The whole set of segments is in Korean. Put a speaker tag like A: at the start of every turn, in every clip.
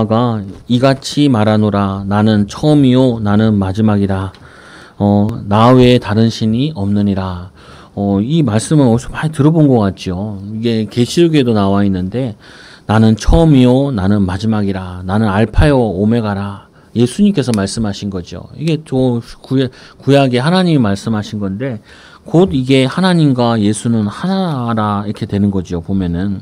A: 가 이같이 말하노라. 나는 처음이요 나는 마지막이라. 나 외에 다른 신이 없느니라. 이 말씀은 어디서 많이 들어본 것 같죠. 이게 계시록에도 나와 있는데 나는 처음이요 나는 마지막이라. 나는 알파요 오메가라. 예수님께서 말씀하신 거죠. 이게 또 구약에 하나님이 말씀하신 건데 곧 이게 하나님과 예수는 하나라 이렇게 되는 거죠. 보면은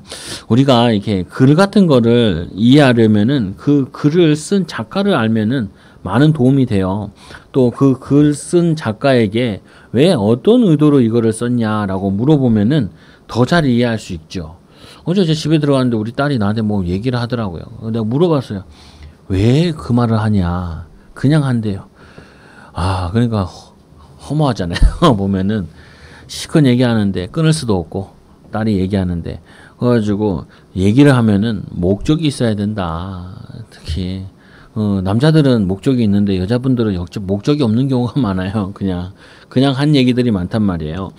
A: 우리가 이렇게 글 같은 거를 이해하려면은 그 글을 쓴 작가를 알면은 많은 도움이 돼요. 또 그 글 쓴 작가에게 왜 어떤 의도로 이거를 썼냐라고 물어보면은 더 잘 이해할 수 있죠. 어제 제 집에 들어갔는데 우리 딸이 나한테 뭐 얘기를 하더라고요. 내가 물어봤어요. 왜 그 말을 하냐? 그냥 한대요. 그러니까 허무하잖아요. 보면은 시컷 얘기하는데 끊을 수도 없고 딸이 얘기하는데 그래가지고 얘기를 하면은 목적이 있어야 된다. 특히 남자들은 목적이 있는데 여자분들은 목적이 없는 경우가 많아요. 그냥 한 얘기들이 많단 말이에요.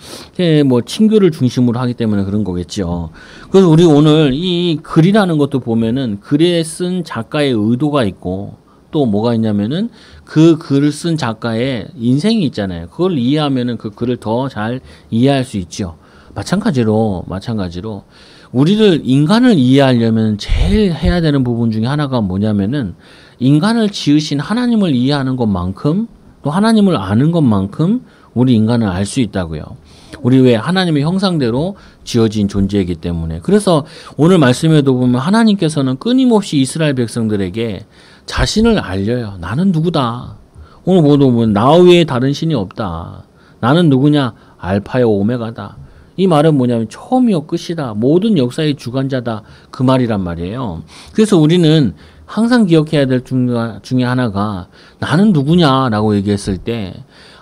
A: 뭐 친교를 중심으로 하기 때문에 그런 거겠죠. 그래서 우리 오늘 이 글이라는 것도 보면은 글에 쓴 작가의 의도가 있고 또 뭐가 있냐면은 그 글을 쓴 작가의 인생이 있잖아요. 그걸 이해하면은 그 글을 더 잘 이해할 수 있죠. 마찬가지로 우리를 인간을 이해하려면 제일 해야 되는 부분 중에 하나가 뭐냐면은 인간을 지으신 하나님을 이해하는 것만큼 또 하나님을 아는 것만큼 우리 인간을 알 수 있다고요. 우리 왜 하나님의 형상대로 지어진 존재이기 때문에. 그래서 오늘 말씀에도 보면 하나님께서는 끊임없이 이스라엘 백성들에게 자신을 알려요. 나는 누구다. 오늘 보면 나 외에 다른 신이 없다. 나는 누구냐? 알파요 오메가다. 이 말은 뭐냐면 처음이요 끝이다. 모든 역사의 주관자다. 그 말이란 말이에요. 그래서 우리는 항상 기억해야 될 중에 하나가 나는 누구냐라고 얘기했을 때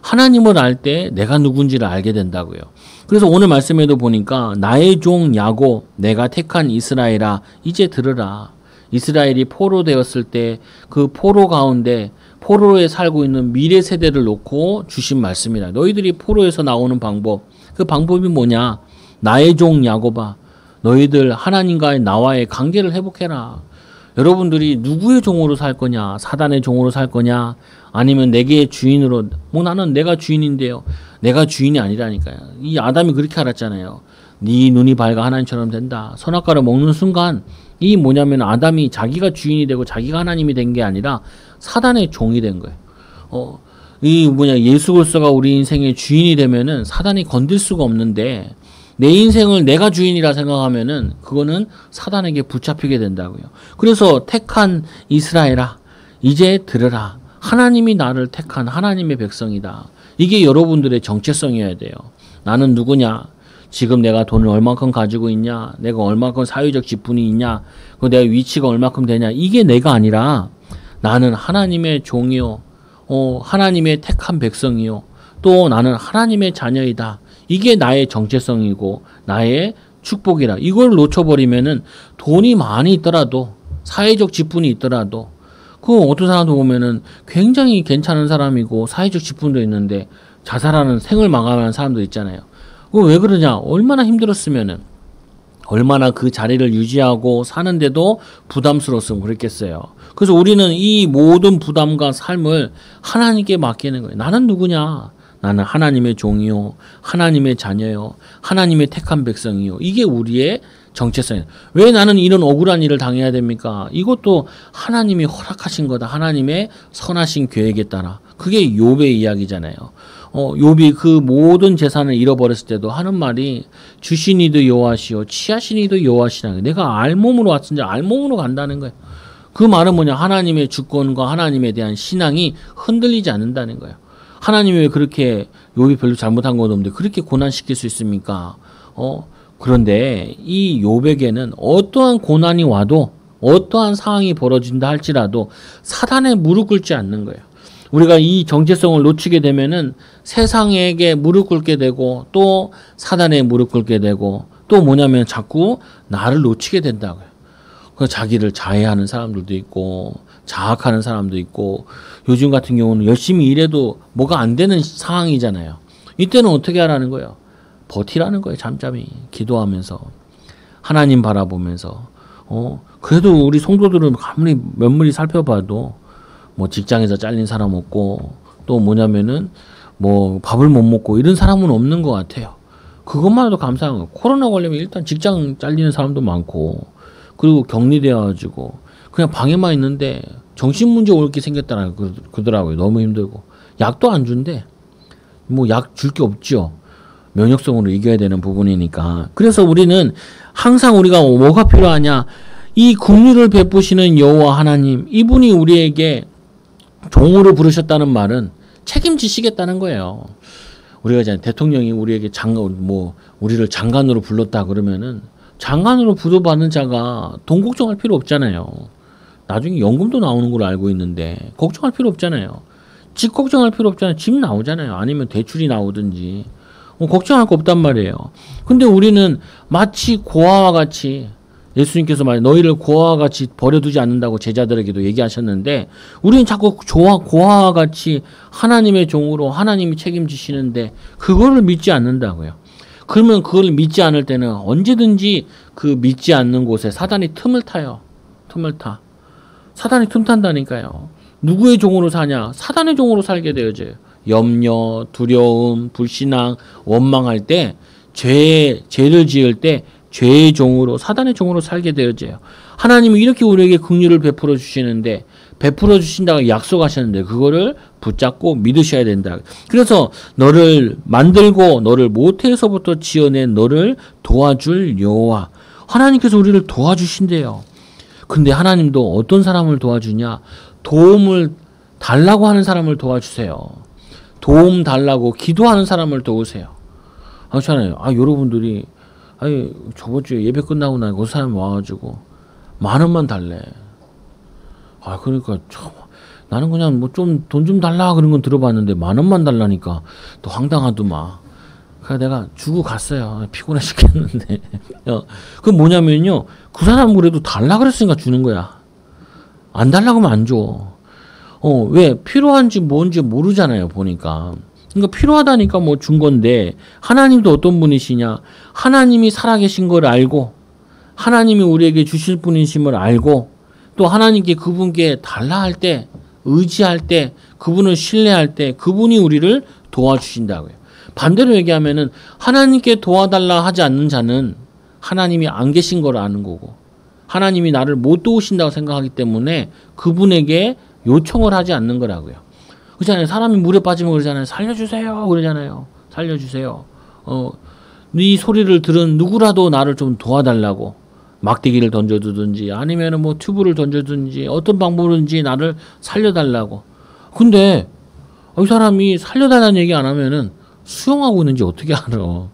A: 하나님을 알 때 내가 누군지를 알게 된다고요. 그래서 오늘 말씀에도 보니까 나의 종 야곱 내가 택한 이스라엘아 이제 들으라. 이스라엘이 포로되었을 때 그 포로 가운데 포로에 살고 있는 미래 세대를 놓고 주신 말씀이다. 너희들이 포로에서 나오는 방법, 그 방법이 뭐냐? 나의 종 야곱아, 너희들 하나님과의 나와의 관계를 회복해라. 여러분들이 누구의 종으로 살 거냐? 사단의 종으로 살 거냐? 아니면 내게 주인으로, 나는 내가 주인인데요. 내가 주인이 아니라니까요. 이 아담이 그렇게 알았잖아요. 네 눈이 밝아 하나님처럼 된다. 선악과를 먹는 순간 이 뭐냐면 아담이 자기가 주인이 되고 자기가 하나님이 된 게 아니라 사단의 종이 된 거예요. 예수 그리스도가 우리 인생의 주인이 되면은 사단이 건들 수가 없는데 내 인생을 내가 주인이라 생각하면은 그거는 사단에게 붙잡히게 된다고요. 그래서 택한 이스라엘아 이제 들으라. 하나님이 나를 택한 하나님의 백성이다. 이게 여러분들의 정체성이어야 돼요. 나는 누구냐? 지금 내가 돈을 얼마큼 가지고 있냐? 내가 얼마큼 사회적 지분이 있냐? 내가 위치가 얼마큼 되냐? 이게 내가 아니라 나는 하나님의 종이요. 하나님의 택한 백성이요. 또 나는 하나님의 자녀이다. 이게 나의 정체성이고 나의 축복이라. 이걸 놓쳐버리면은 돈이 많이 있더라도 사회적 지분이 있더라도 어떤 사람도 보면은 굉장히 괜찮은 사람이고 사회적 지분도 있는데 자살하는 생을 마감하는 사람도 있잖아요. 왜 그러냐? 얼마나 힘들었으면은 얼마나 그 자리를 유지하고 사는데도 부담스러웠으면 그랬겠어요. 그래서 우리는 이 모든 부담과 삶을 하나님께 맡기는 거예요. 나는 누구냐? 나는 하나님의 종이요. 하나님의 자녀요. 하나님의 택한 백성이요. 이게 우리의 정체성이에요. 왜 나는 이런 억울한 일을 당해야 됩니까? 이것도 하나님이 허락하신 거다. 하나님의 선하신 계획에 따라. 그게 욥의 이야기잖아요. 욥이 그 모든 재산을 잃어버렸을 때도 하는 말이 주신 이도 여호와시요 취하신 이도 여호와시라. 내가 알몸으로 왔으니 알몸으로 간다는 거예요. 그 말은 뭐냐? 하나님의 주권과 하나님에 대한 신앙이 흔들리지 않는다는 거예요. 하나님이 왜 그렇게 욥이 별로 잘못한 건 없는데 그렇게 고난시킬 수 있습니까? 그런데 이 욥에게는 어떠한 고난이 와도 어떠한 상황이 벌어진다 할지라도 사단에 무릎 꿇지 않는 거예요. 우리가 이 정체성을 놓치게 되면은 세상에게 무릎 꿇게 되고 또 사단에 무릎 꿇게 되고 또 뭐냐면 자꾸 나를 놓치게 된다고요. 그 자기를 자해하는 사람들도 있고 자학하는 사람도 있고 요즘 같은 경우는 열심히 일해도 뭐가 안 되는 상황이잖아요. 이때는 어떻게 하라는 거예요? 버티라는 거예요. 잠잠히 기도하면서 하나님 바라보면서 그래도 우리 성도들은 아무리 면밀히 살펴봐도 뭐 직장에서 잘린 사람 없고 또 뭐냐면은 뭐 밥을 못 먹고 이런 사람은 없는 것 같아요. 그것만 해도 감사한 거예요. 코로나 걸리면 일단 직장 잘리는 사람도 많고 그리고 격리되어가지고 그냥 방에만 있는데 정신문제 올 게 생겼다는 그러더라고요. 너무 힘들고 약도 안 준대. 뭐 약 줄 게 없죠. 면역성으로 이겨야 되는 부분이니까. 그래서 우리는 항상 우리가 뭐가 필요하냐? 이 긍휼을 베푸시는 여호와 하나님, 이분이 우리에게 종으로 부르셨다는 말은 책임지시겠다는 거예요. 우리가 이제 대통령이 우리에게 우리를 장관으로 불렀다 그러면은 장관으로 부도받는 자가 돈 걱정할 필요 없잖아요. 나중에 연금도 나오는 걸로 알고 있는데 걱정할 필요 없잖아요. 집 걱정할 필요 없잖아요. 집 나오잖아요. 아니면 대출이 나오든지 걱정할 거 없단 말이에요. 근데 우리는 마치 고아와 같이 예수님께서 너희를 고아와 같이 버려두지 않는다고 제자들에게도 얘기하셨는데 우리는 자꾸 고아와 같이 하나님의 종으로 하나님이 책임지시는데 그거를 믿지 않는다고요. 그러면 그걸 믿지 않을 때는 언제든지 그 믿지 않는 곳에 사단이 틈을 타요. 틈을 타. 사단이 틈 탄다니까요. 누구의 종으로 사냐? 사단의 종으로 살게 되어져요. 염려, 두려움, 불신앙, 원망할 때 죄를 지을 때 죄의 종으로 사단의 종으로 살게 되어져요. 하나님이 이렇게 우리에게 긍휼을 베풀어 주시는데 베풀어 주신다고 약속하셨는데 그거를 붙잡고 믿으셔야 된다. 그래서 너를 만들고 너를 모태에서부터 지어낸 너를 도와줄 여호와 하나님께서 우리를 도와주신대요. 근데 하나님도 어떤 사람을 도와주냐? 도움을 달라고 하는 사람을 도와주세요. 도움 달라고 기도하는 사람을 도우세요. 그렇잖아요. 여러분들이 저번 주에 예배 끝나고 나니까 그 사람이 와가지고 10,000원만 달래. 그러니까 나는 그냥 뭐 좀 돈 좀 달라 그런 건 들어봤는데 10,000원만 달라니까 또 황당하더만. 그래서 내가 주고 갔어요. 피곤해 죽겠는데. 그 뭐냐면요. 그 사람 그래도 달라 그랬으니까 주는 거야. 안 달라고 하면 안 줘. 왜? 필요한지 뭔지 모르잖아요, 보니까. 그러니까 필요하다니까 뭐 준 건데, 하나님도 어떤 분이시냐? 하나님이 살아계신 걸 알고, 하나님이 우리에게 주실 분이심을 알고, 또 하나님께 그분께 달라 할 때, 의지할 때, 그분을 신뢰할 때, 그분이 우리를 도와주신다고요. 반대로 얘기하면은, 하나님께 도와달라 하지 않는 자는 하나님이 안 계신 걸 아는 거고, 하나님이 나를 못 도우신다고 생각하기 때문에 그분에게 요청을 하지 않는 거라고요. 그렇잖아요. 사람이 물에 빠지면 그러잖아요. 살려주세요. 그러잖아요. 살려주세요. 네 소리를 들은 누구라도 나를 좀 도와달라고 막대기를 던져두든지 아니면 뭐 튜브를 던져두든지 어떤 방법으로든지 나를 살려달라고. 근데 이 사람이 살려달라는 얘기 안 하면은 수영하고 있는지 어떻게 알아.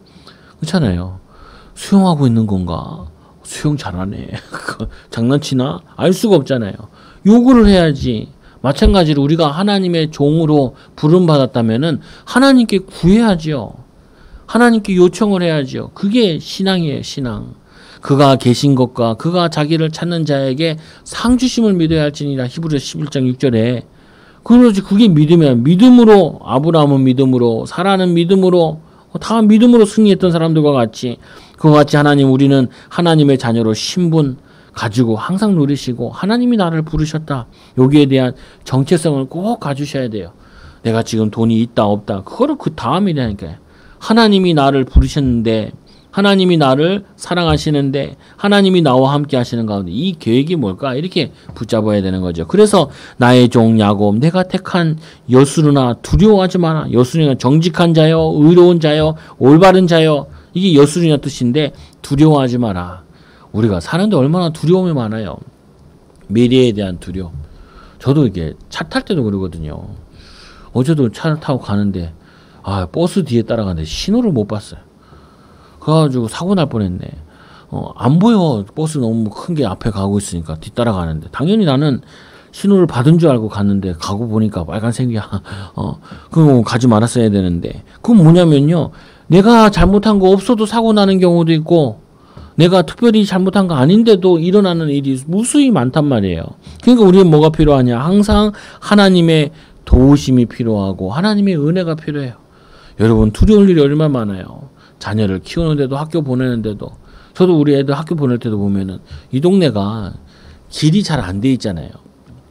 A: 그렇잖아요. 수영하고 있는 건가? 수영 잘하네. 장난치나? 알 수가 없잖아요. 요구를 해야지. 마찬가지로 우리가 하나님의 종으로 부름받았다면은 하나님께 구해야지요. 하나님께 요청을 해야지요. 그게 신앙이에요, 신앙. 그가 계신 것과 그가 자기를 찾는 자에게 상 주심을 믿어야 할지니라. 히브리서 11장 6절에. 그러지 그게 믿음이야. 믿음으로 아브라함은 믿음으로 사라는 믿음으로 다 믿음으로 승리했던 사람들과 같이 그와 같이 우리는 하나님의 자녀로 신분 가지고 항상 누리시고 하나님이 나를 부르셨다. 여기에 대한 정체성을 꼭 가주셔야 돼요. 내가 지금 돈이 있다 없다. 그거를 그 다음이라니까요. 하나님이 나를 부르셨는데 하나님이 나를 사랑하시는데 하나님이 나와 함께 하시는 가운데 이 계획이 뭘까? 이렇게 붙잡아야 되는 거죠. 그래서 나의 종 야곱 내가 택한 여수르나 두려워하지 마라. 여수르나 정직한 자여 의로운 자여 올바른 자여 이게 여수르나 뜻인데 두려워하지 마라. 우리가 사는데 얼마나 두려움이 많아요. 미래에 대한 두려움. 저도 이게 차 탈 때도 그러거든요. 어제도 차를 타고 가는데 버스 뒤에 따라가는데 신호를 못 봤어요. 그래가지고 사고 날 뻔했네. 안 보여. 버스 너무 큰 게 앞에 가고 있으니까 뒤따라가는데 당연히 나는 신호를 받은 줄 알고 갔는데 가고 보니까 빨간색이야. 그거 가지 말았어야 되는데 그건 뭐냐면요. 내가 잘못한 거 없어도 사고 나는 경우도 있고 내가 특별히 잘못한 거 아닌데도 일어나는 일이 무수히 많단 말이에요. 그러니까 우리는 뭐가 필요하냐? 항상 하나님의 도우심이 필요하고 하나님의 은혜가 필요해요. 여러분 두려울 일이 얼마나 많아요. 자녀를 키우는데도 학교 보내는데도 저도 우리 애들 학교 보낼 때도 보면은 이 동네가 길이 잘 안 돼 있잖아요.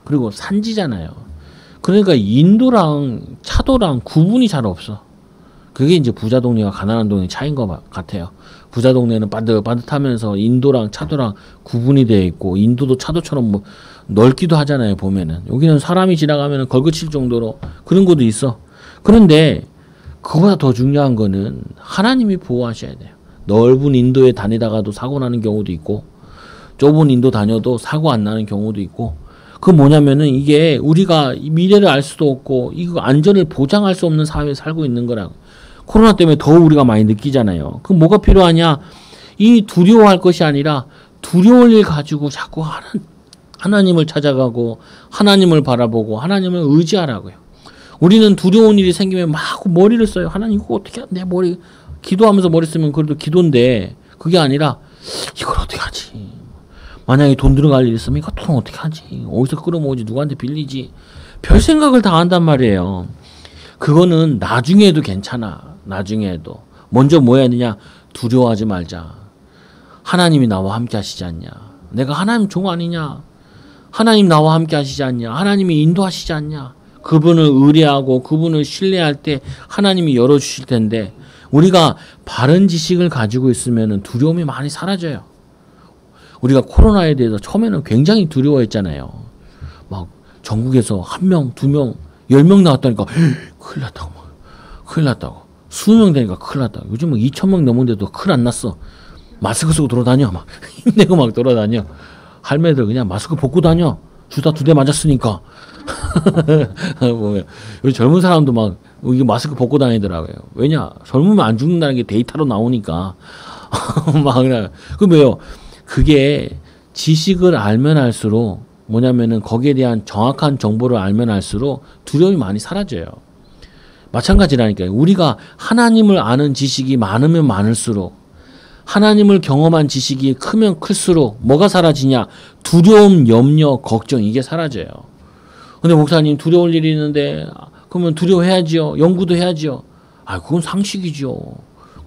A: 그리고 산지잖아요. 그러니까 인도랑 차도랑 구분이 잘 없어. 그게 이제 부자 동네와 가난한 동네 차이인 것 같아요. 부자 동네는 반듯반듯하면서 인도랑 차도랑 구분이 되어 있고, 인도도 차도처럼 뭐 넓기도 하잖아요. 보면은 여기는 사람이 지나가면 걸그칠 정도로 그런 곳도 있어. 그런데 그보다 더 중요한 거는 하나님이 보호하셔야 돼요. 넓은 인도에 다니다가도 사고 나는 경우도 있고, 좁은 인도 다녀도 사고 안 나는 경우도 있고, 그 뭐냐면은 이게 우리가 미래를 알 수도 없고 이거 안전을 보장할 수 없는 사회에 살고 있는 거라고. 코로나 때문에 더 우리가 많이 느끼잖아요. 그럼 뭐가 필요하냐? 이 두려워할 것이 아니라 두려울 일 가지고 자꾸 하나님을 찾아가고 하나님을 바라보고 하나님을 의지하라고요. 우리는 두려운 일이 생기면 막 머리를 써요. 하나님 이거 어떻게 내 머리 기도하면서 머리 쓰면 그래도 기도인데, 그게 아니라 이걸 어떻게 하지? 만약에 돈 들어갈 일 있으면 이거 돈 어떻게 하지? 어디서 끌어모으지? 누구한테 빌리지? 별 생각을 다 한단 말이에요. 그거는 나중에 해도 괜찮아. 나중에 해도. 먼저 뭐 해야 되냐? 두려워하지 말자. 하나님이 나와 함께 하시지 않냐? 내가 하나님 종 아니냐? 하나님 나와 함께 하시지 않냐? 하나님이 인도하시지 않냐? 그분을 의뢰하고 그분을 신뢰할 때 하나님이 열어주실 텐데, 우리가 바른 지식을 가지고 있으면 두려움이 많이 사라져요. 우리가 코로나에 대해서 처음에는 굉장히 두려워했잖아요. 막 전국에서 1명, 2명, 10명 나왔다니까 큰일 났다고. 큰일 났다고. 20명 되니까 큰일 났다고. 요즘은 2,000명 넘었는데도 큰일 안 났어. 마스크 쓰고 돌아다녀. 막 힘내고 막 돌아다녀. 할매들 그냥 마스크 벗고 다녀. 주사 2대 맞았으니까. 요즘 젊은 사람도 막 이게 마스크 벗고 다니더라고요. 왜냐? 젊으면 안 죽는다는 게 데이터로 나오니까. 막 그냥 그 왜요? 그게 지식을 알면 알수록 뭐냐면은 거기에 대한 정확한 정보를 알면 알수록 두려움이 많이 사라져요. 마찬가지라니까요. 우리가 하나님을 아는 지식이 많으면 많을수록, 하나님을 경험한 지식이 크면 클수록 뭐가 사라지냐? 두려움, 염려, 걱정, 이게 사라져요. 근데 목사님 두려울 일이 있는데 그러면 두려워해야지요. 연구도 해야지요. 그건 상식이죠.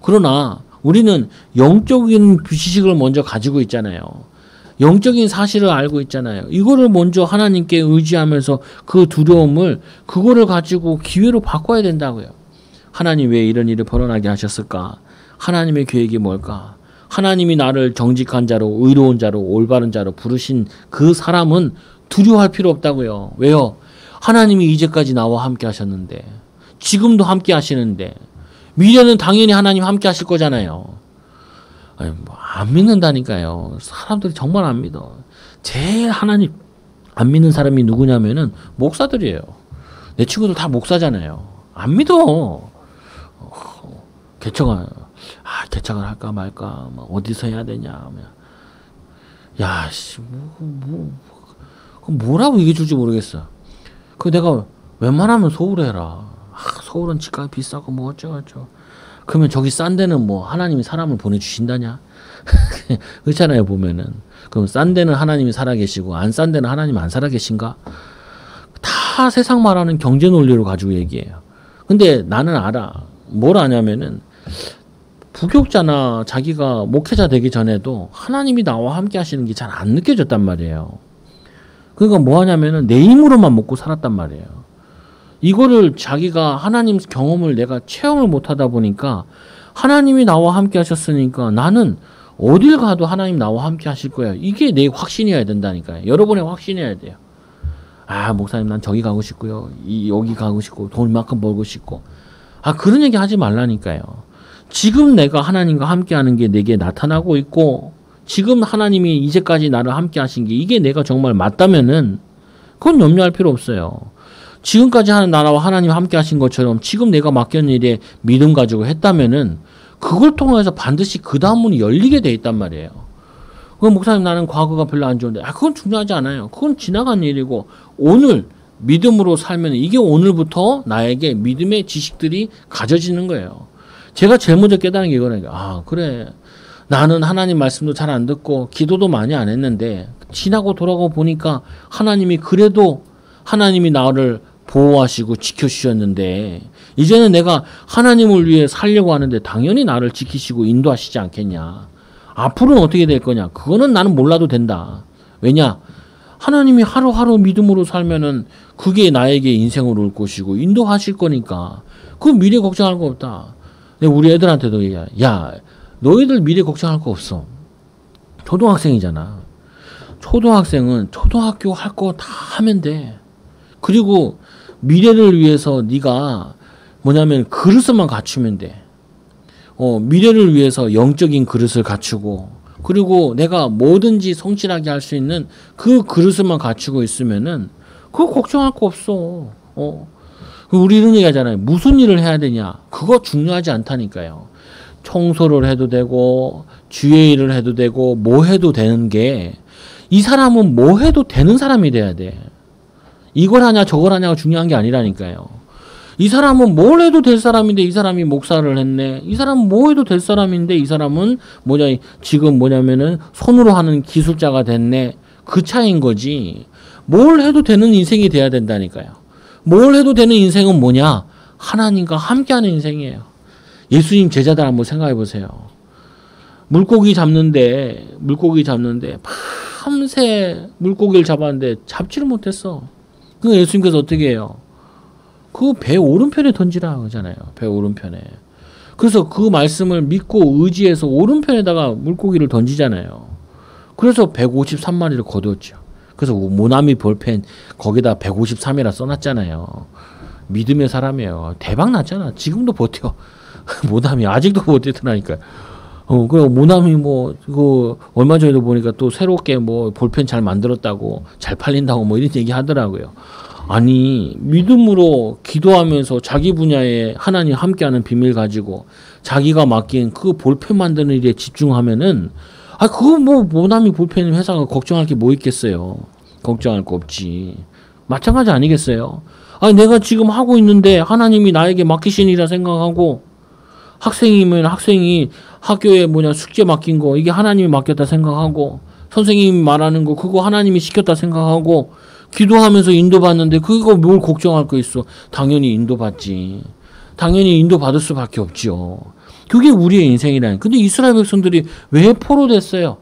A: 그러나 우리는 영적인 지식을 먼저 가지고 있잖아요. 영적인 사실을 알고 있잖아요. 이거를 먼저 하나님께 의지하면서 그 두려움을, 그거를 가지고 기회로 바꿔야 된다고요. 하나님 왜 이런 일을 벌어나게 하셨을까? 하나님의 계획이 뭘까? 하나님이 나를 정직한 자로, 의로운 자로, 올바른 자로 부르신 그 사람은 두려워할 필요 없다고요. 왜요? 하나님이 이제까지 나와 함께 하셨는데, 지금도 함께 하시는데, 미래는 당연히 하나님 함께 하실 거잖아요. 안 믿는다니까요. 사람들이 정말 안 믿어. 제일 하나님 안 믿는 사람이 누구냐면은 목사들이에요. 내 친구들 다 목사잖아요. 안 믿어. 개척을 할까 말까, 어디서 해야 되냐. 야, 씨, 뭐라고 얘기해 줄지 모르겠어. 그 내가 웬만하면 서울에 해라. 서울은 집값이 비싸고 뭐 어쩌고저쩌고. 그러면 저기 싼 데는 뭐 하나님이 사람을 보내주신다냐? 그렇잖아요, 보면은. 그럼 싼 데는 하나님이 살아계시고 안 싼 데는 하나님 안 살아계신가? 다 세상 말하는 경제 논리로 가지고 얘기해요. 근데 나는 알아. 뭘 아냐면은 부교육자나 자기가 목회자 되기 전에도 하나님이 나와 함께 하시는 게 잘 안 느껴졌단 말이에요. 그러니까 뭐 하냐면은 내 힘으로만 먹고 살았단 말이에요. 이거를 자기가 하나님 경험을 내가 체험을 못 하다 보니까, 하나님이 나와 함께 하셨으니까 나는 어딜 가도 하나님 나와 함께 하실 거야. 이게 내 확신이어야 된다니까요. 여러분의 확신이어야 돼요. 목사님 난 저기 가고 싶고요. 여기 가고 싶고 돈 이만큼 벌고 싶고. 그런 얘기 하지 말라니까요. 지금 내가 하나님과 함께 하는 게 내게 나타나고 있고, 지금 하나님이 이제까지 나를 함께 하신 게 이게 내가 정말 맞다면은 그건 염려할 필요 없어요. 지금까지 하는 나라와 하나님 함께 하신 것처럼 지금 내가 맡겨진 일에 믿음 가지고 했다면은 그걸 통해서 반드시 그 다음 문이 열리게 돼 있단 말이에요. 그럼 목사님 나는 과거가 별로 안 좋은데, 그건 중요하지 않아요. 그건 지나간 일이고, 오늘 믿음으로 살면 이게 오늘부터 나에게 믿음의 지식들이 가져지는 거예요. 제가 제일 먼저 깨달은 게 이거라니까. 그래. 나는 하나님 말씀도 잘 안 듣고 기도도 많이 안 했는데, 지나고 돌아가 보니까 하나님이 그래도 하나님이 나를 보호하시고 지켜주셨는데, 이제는 내가 하나님을 위해 살려고 하는데 당연히 나를 지키시고 인도하시지 않겠냐. 앞으로는 어떻게 될 거냐. 그거는 나는 몰라도 된다. 왜냐? 하나님이 하루하루 믿음으로 살면은 그게 나에게 인생으로 올 것이고 인도하실 거니까 그 미래 걱정할 거 없다. 근데 우리 애들한테도 얘기해. 야, 너희들 미래 걱정할 거 없어. 초등학생이잖아. 초등학생은 초등학교 할 거 다 하면 돼. 그리고 미래를 위해서 네가 뭐냐면 그릇만 갖추면 돼. 미래를 위해서 영적인 그릇을 갖추고 그리고 내가 뭐든지 성실하게 할 수 있는 그 그릇만 갖추고 있으면은 그거 걱정할 거 없어. 우리 이런 얘기 하잖아요. 무슨 일을 해야 되냐. 그거 중요하지 않다니까요. 청소를 해도 되고 주의 일을 해도 되고 뭐 해도 되는 게 이 사람은 뭐 해도 되는 사람이 돼야 돼. 이걸 하냐 저걸 하냐가 중요한 게 아니라니까요. 이 사람은 뭘 해도 될 사람인데 이 사람이 목사를 했네. 이 사람은 뭐 해도 될 사람인데 이 사람은 지금 뭐냐면은 손으로 하는 기술자가 됐네. 그 차이인 거지. 뭘 해도 되는 인생이 돼야 된다니까요. 뭘 해도 되는 인생은 뭐냐? 하나님과 함께하는 인생이에요. 예수님 제자들 한번 생각해 보세요. 물고기 잡는데 밤새 물고기를 잡았는데 잡지를 못했어. 그러니까 예수님께서 어떻게 해요? 그 배 오른편에 던지라 그러잖아요. 배 오른편에. 그래서 그 말씀을 믿고 의지해서 오른편에다가 물고기를 던지잖아요. 그래서 153마리를 거두었죠. 그래서 모나미 볼펜 거기다 153이라 써놨잖아요. 믿음의 사람이에요. 대박 났잖아. 지금도 버텨. 모나미 아직도 버티더라니까요. 그 모나미 그거 얼마 전에도 보니까 또 새롭게 볼펜 잘 만들었다고 잘 팔린다고 이런 얘기 하더라고요. 아니 믿음으로 기도하면서 자기 분야에 하나님 함께하는 비밀 가지고 자기가 맡긴 그 볼펜 만드는 일에 집중하면은 그거 모나미 볼펜 회사가 걱정할 게 뭐 있겠어요. 걱정할 거 없지. 마찬가지 아니겠어요. 내가 지금 하고 있는데 하나님이 나에게 맡기신 일이라 생각하고 학생이면 학생이 학교에 숙제 맡긴 거 이게 하나님이 맡겼다 생각하고 선생님이 말하는 거 그거 하나님이 시켰다 생각하고 기도하면서 인도받는데 그거 뭘 걱정할 거 있어. 당연히 인도받지. 당연히 인도받을 수밖에 없죠. 그게 우리의 인생이라니. 근데 이스라엘 백성들이 왜 포로됐어요?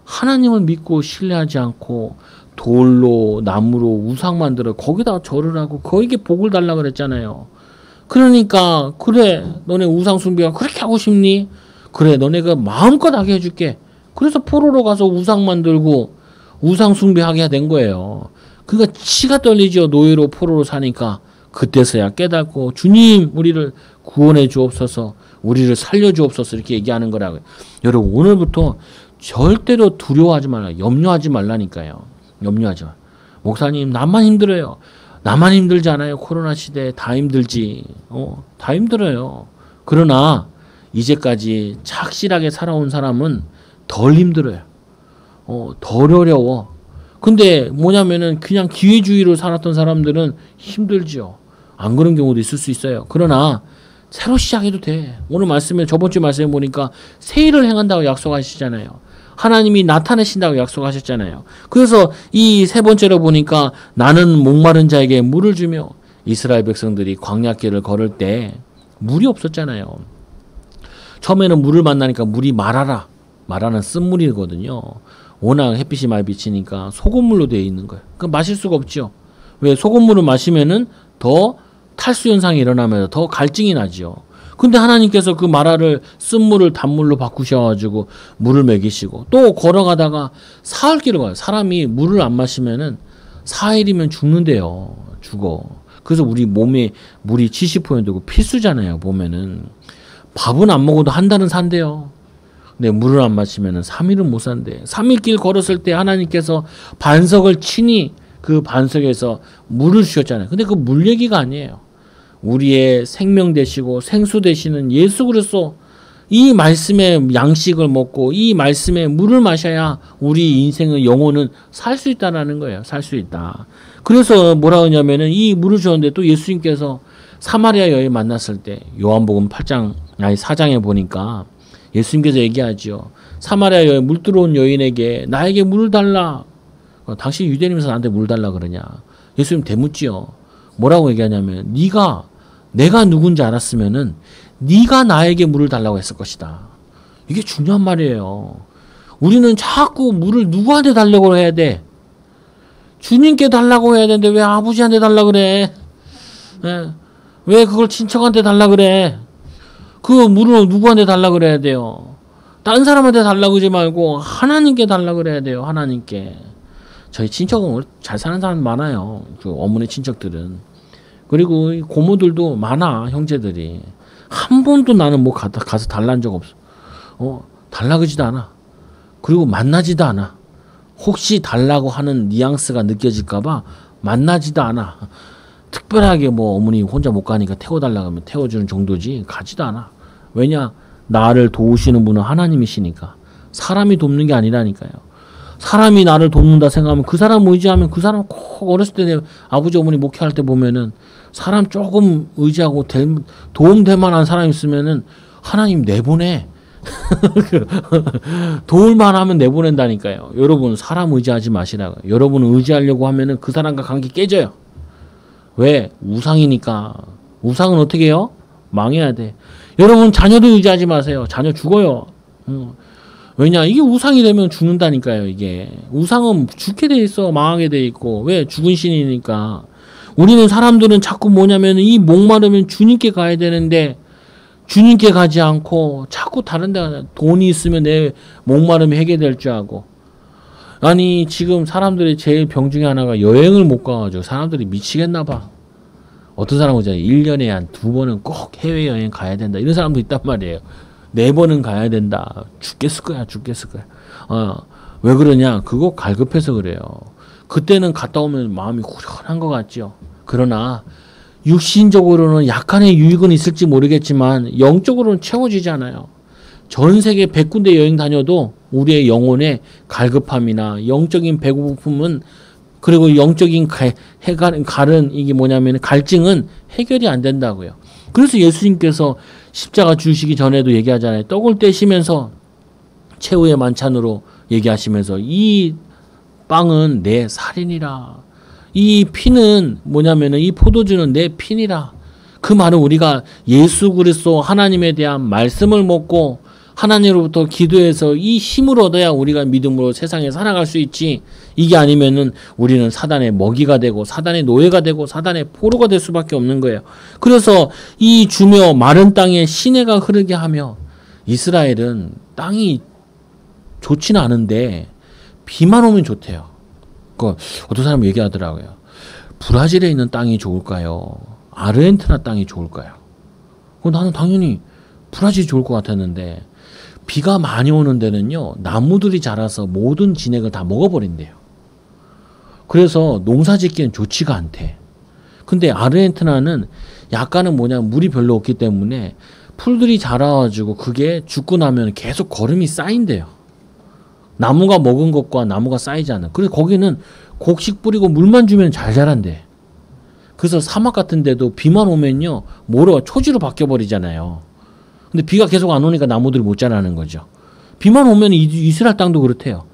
A: 하나님을 믿고 신뢰하지 않고 돌로 나무로 우상 만들어 거기다 절을 하고 거기에 복을 달라 그랬잖아요. 그러니까 그래 너네 우상 숭배가 그렇게 하고 싶니? 그래 너네가 마음껏 하게 해줄게. 그래서 포로로 가서 우상 만들고 우상 숭배하게 된 거예요. 그러니까 치가 떨리죠. 노예로 포로로 사니까. 그때서야 깨닫고 주님 우리를 구원해 주옵소서 우리를 살려 주옵소서 이렇게 얘기하는 거라고요. 여러분 오늘부터 절대로 두려워하지 말라. 염려하지 말라니까요. 염려하지 마. 목사님 나만 힘들어요. 나만 힘들지 않아요. 코로나 시대에 다 힘들지. 다 힘들어요. 그러나 이제까지 착실하게 살아온 사람은 덜 힘들어요. 덜 어려워. 근데 뭐냐면은 그냥 기회주의로 살았던 사람들은 힘들죠. 안 그런 경우도 있을 수 있어요. 그러나 새로 시작해도 돼. 오늘 말씀에 저번 주 말씀에 보니까 새 일을 행한다고 약속하시잖아요. 하나님이 나타내신다고 약속하셨잖아요. 그래서 이 세 번째로 보니까 나는 목마른 자에게 물을 주며 이스라엘 백성들이 광야길을 걸을 때 물이 없었잖아요. 처음에는 물을 만나니까 물이 말하는 쓴물이거든요. 워낙 햇빛이 많이 비치니까 소금물로 되어 있는 거예요. 그러니까 마실 수가 없죠. 왜 소금물을 마시면은 더 탈수 현상이 일어나면서 더 갈증이 나죠. 근데 하나님께서 그 마라를 쓴물을 단물로 바꾸셔가지고 물을 먹이시고 또 걸어가다가 사흘길을 가요. 사람이 물을 안 마시면은 4일이면 죽는데요. 죽어. 그래서 우리 몸에 물이 70% 되고 필수잖아요. 보면은 밥은 안 먹어도 한 달은 산대요. 근데 물을 안 마시면은 3일은 못 산대. 3일 길 걸었을 때 하나님께서 반석을 치니 그 반석에서 물을 주셨잖아요. 근데 그 물 얘기가 아니에요. 우리의 생명 되시고 생수 되시는 예수 그리스도 이 말씀의 양식을 먹고 이 말씀의 물을 마셔야 우리 인생의 영혼은 살 수 있다라는 거예요. 살 수 있다. 그래서 뭐라 하냐면은 이 물을 주었는데 또 예수님께서 사마리아 여인 만났을 때 요한복음 4장에 보니까 예수님께서 얘기하죠. 사마리아 여인 물 들어온 여인에게 나에게 물을 달라. 당신 유대인이면서 나한테 물 달라 그러냐. 예수님 대묻지요. 뭐라고 얘기하냐면 내가 누군지 알았으면은 네가 나에게 물을 달라고 했을 것이다. 이게 중요한 말이에요. 우리는 자꾸 물을 누구한테 달라고 해야 돼? 주님께 달라고 해야 되는데 왜 아버지한테 달라 그래? 예. 왜 그걸 친척한테 달라 그래? 그 물은 누구한테 달라 그래야 돼요? 딴 사람한테 달라 그러지 말고 하나님께 달라 그래야 돼요. 하나님께. 저희 친척은 잘 사는 사람 많아요. 그 어머니 친척들은. 그리고 고모들도 많아. 형제들이. 한 번도 나는 뭐 가서 달란 적 없어. 달라 그러지도 않아. 그리고 만나지도 않아. 혹시 달라고 하는 뉘앙스가 느껴질까봐 만나지도 않아. 특별하게 뭐 어머니 혼자 못 가니까 태워달라고 하면 태워주는 정도지 가지도 않아. 왜냐? 나를 도우시는 분은 하나님이시니까. 사람이 돕는 게 아니라니까요. 사람이 나를 돕는다 생각하면 그 사람 의지하면 그 사람 꼭 어렸을 때 내 아버지 어머니 목회할 때 보면은 사람 조금 의지하고 도움될 만한 사람 있으면은 하나님 내보내. 도울만 하면 내보낸다니까요. 여러분 사람 의지하지 마시라고. 여러분 의지하려고 하면은 그 사람과 관계 깨져요. 왜? 우상이니까. 우상은 어떻게 해요? 망해야 돼. 여러분 자녀도 의지하지 마세요. 자녀 죽어요. 왜냐? 이게 우상이 되면 죽는다니까요. 이게 우상은 죽게 돼 있어. 망하게 돼 있고. 왜? 죽은 신이니까. 우리는 사람들은 자꾸 뭐냐면 이 목마르면 주님께 가야 되는데 주님께 가지 않고 자꾸 다른 데 돈이 있으면 내 목마름이 해결될 줄 알고. 아니 지금 사람들이 제일 병 중에 하나가 여행을 못 가가지고 사람들이 미치겠나 봐. 어떤 사람은 이제 1년에 한 2번은 꼭 해외여행 가야 된다. 이런 사람도 있단 말이에요. 4번은 가야 된다. 죽겠을 거야. 왜 그러냐? 그거 갈급해서 그래요. 그때는 갔다 오면 마음이 후련한 것 같죠. 그러나 육신적으로는 약간의 유익은 있을지 모르겠지만 영적으로는 채워지지 않아요. 전 세계 100군데 여행 다녀도 우리의 영혼의 갈급함이나 영적인 배고픔은 그리고 영적인 이게 뭐냐면 갈증은 해결이 안 된다고요. 그래서 예수님께서 십자가 주시기 전에도 얘기하잖아요. 떡을 떼시면서 최후의 만찬으로 얘기하시면서 이 빵은 내 살이니라. 이 피는 뭐냐면은 이 포도주는 내 피니라. 그 말은 우리가 예수 그리스도 하나님에 대한 말씀을 먹고 하나님으로부터 기도해서 이 힘을 얻어야 우리가 믿음으로 세상에 살아갈 수 있지. 이게 아니면은 우리는 사단의 먹이가 되고 사단의 노예가 되고 사단의 포로가 될 수밖에 없는 거예요. 그래서 이 주며 마른 땅에 시내가 흐르게 하며 이스라엘은 땅이 좋지는 않은데 비만 오면 좋대요. 어떤 사람이 얘기하더라고요. 브라질에 있는 땅이 좋을까요? 아르헨티나 땅이 좋을까요? 나는 당연히 브라질이 좋을 것 같았는데 비가 많이 오는 데는요. 나무들이 자라서 모든 진액을 다 먹어버린대요. 그래서 농사 짓기엔 좋지가 않대. 근데 아르헨티나는 약간은 물이 별로 없기 때문에 풀들이 자라가지고 그게 죽고 나면 계속 거름이 쌓인대요. 나무가 먹은 것과 나무가 쌓이지 않는. 그래서 거기는 곡식 뿌리고 물만 주면 잘 자란대. 그래서 사막 같은 데도 비만 오면요. 초지로 바뀌어버리잖아요. 근데 비가 계속 안 오니까 나무들이 못 자라는 거죠. 비만 오면 이스라엘 땅도 그렇대요.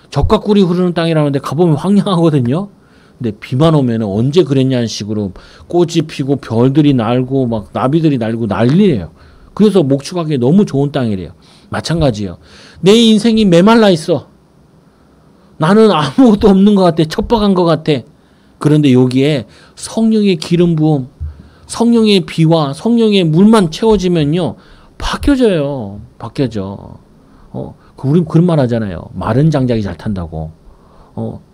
A: 젖과 꿀이 흐르는 땅이라는데 가보면 황량하거든요. 근데 비만 오면 언제 그랬냐는 식으로 꽃이 피고 별들이 날고 막 나비들이 날고 난리예요. 그래서 목축하기에 너무 좋은 땅이래요. 마찬가지예요. 내 인생이 메말라 있어. 나는 아무것도 없는 것 같아. 척박한 것 같아. 그런데 여기에 성령의 기름 부음, 성령의 비와 성령의 물만 채워지면요. 바뀌어져요. 우리 그런 말 하잖아요. 마른 장작이 잘 탄다고.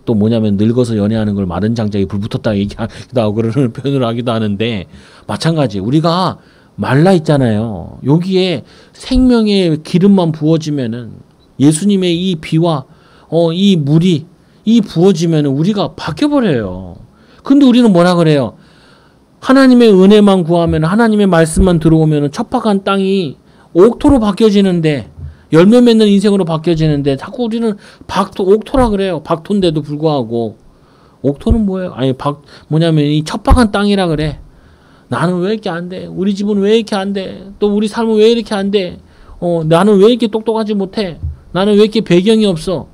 A: 또 뭐냐면 늙어서 연애하는 걸 마른 장작이 불 붙었다 얘기하기도 하고 그러는 표현을 하기도 하는데 마찬가지. 우리가 말라 있잖아요. 여기에 생명의 기름만 부어지면은 예수님의 이 비와 이 물이 부어지면은 우리가 바뀌어버려요. 근데 우리는 뭐라 그래요? 하나님의 은혜만 구하면 하나님의 말씀만 들어오면 척박한 땅이 옥토로 바뀌어지는데 열매 맺는 인생으로 바뀌어지는데 자꾸 우리는 옥토라 그래요. 박토인데도 불구하고 옥토는 뭐예요? 뭐냐면 이 척박한 땅이라 그래. 나는 왜 이렇게 안 돼? 우리 집은 왜 이렇게 안 돼? 또 우리 삶은 왜 이렇게 안 돼? 나는 왜 이렇게 똑똑하지 못해? 나는 왜 이렇게 배경이 없어?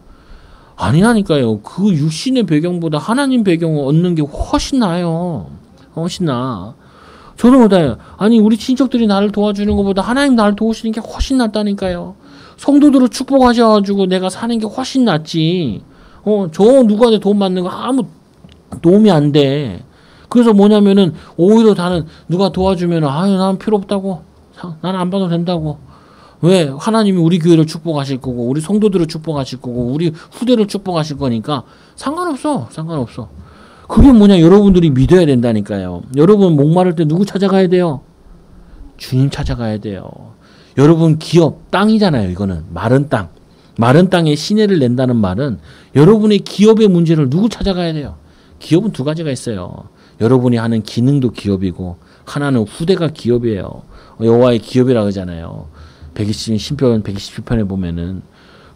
A: 아니라니까요. 그 육신의 배경보다 하나님 배경을 얻는 게 훨씬 나아요. 훨씬 나아. 저도 못해요. 아니 우리 친척들이 나를 도와주는 것보다 하나님 나를 도우시는 게 훨씬 낫다니까요. 성도들을 축복하셔가지고 내가 사는 게 훨씬 낫지. 저 누구한테 도움 받는 거 도움이 안 돼. 그래서 뭐냐면은 오히려 나는 누가 도와주면 아유 난 필요 없다고. 나는 안 받아도 된다고. 왜? 하나님이 우리 교회를 축복하실 거고 우리 성도들을 축복하실 거고 우리 후대를 축복하실 거니까 상관없어. 상관없어. 그게 뭐냐 여러분들이 믿어야 된다니까요. 여러분 목마를 때 누구 찾아가야 돼요? 주님 찾아가야 돼요. 여러분 기업 땅이잖아요. 이거는 마른 땅. 마른 땅에 시내를 낸다는 말은 여러분의 기업의 문제를 누구 찾아가야 돼요? 기업은 두 가지가 있어요. 여러분이 하는 기능도 기업이고 하나는 후대가 기업이에요. 여호와의 기업이라고 하잖아요. 120 신편 127편에 보면은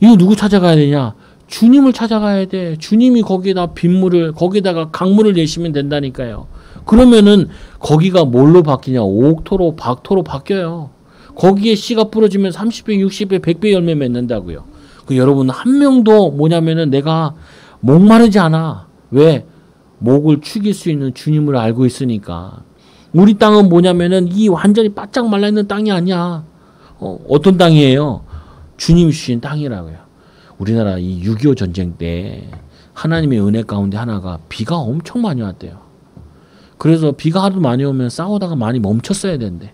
A: 이거 누구 찾아가야 되냐? 주님을 찾아가야 돼. 주님이 거기에다 빗물을 거기다가 강물을 내시면 된다니까요. 그러면은 거기가 뭘로 바뀌냐? 옥토로 박토로 바뀌어요. 거기에 씨가 뿌려지면 30배, 60배, 100배 열매 맺는다고요. 그 여러분 한 명도 뭐냐면은 내가 목마르지 않아. 왜? 목을 축일 수 있는 주님을 알고 있으니까. 우리 땅은 뭐냐면은 이 완전히 바짝 말라있는 땅이 아니야. 어떤 땅이에요? 주님이 주신 땅이라고요. 우리나라 이 6.25 전쟁 때 하나님의 은혜 가운데 하나가 비가 엄청 많이 왔대요. 그래서 비가 하도 많이 오면 싸우다가 많이 멈췄어야 된대.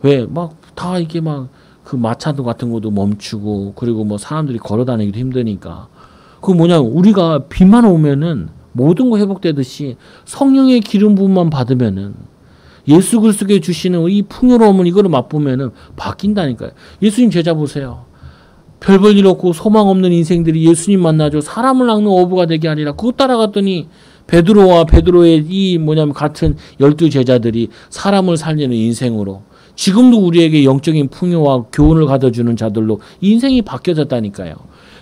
A: 왜? 막 다 이게 막 그 마차도 같은 것도 멈추고 그리고 뭐 사람들이 걸어 다니기도 힘드니까. 그 뭐냐 우리가 비만 오면은 모든 거 회복되듯이 성령의 기름 부음만 받으면은 예수 그리스도께 주시는 이 풍요로움은 이거를 맛보면은 바뀐다니까요. 예수님 제자 보세요. 별 볼 일 없고 소망 없는 인생들이 예수님 만나죠. 사람을 낚는 어부가 되게 하리라. 그거 따라갔더니 베드로와 베드로의 이 뭐냐면 같은 12 제자들이 사람을 살리는 인생으로 지금도 우리에게 영적인 풍요와 교훈을 가져주는 자들로 인생이 바뀌어졌다니까요.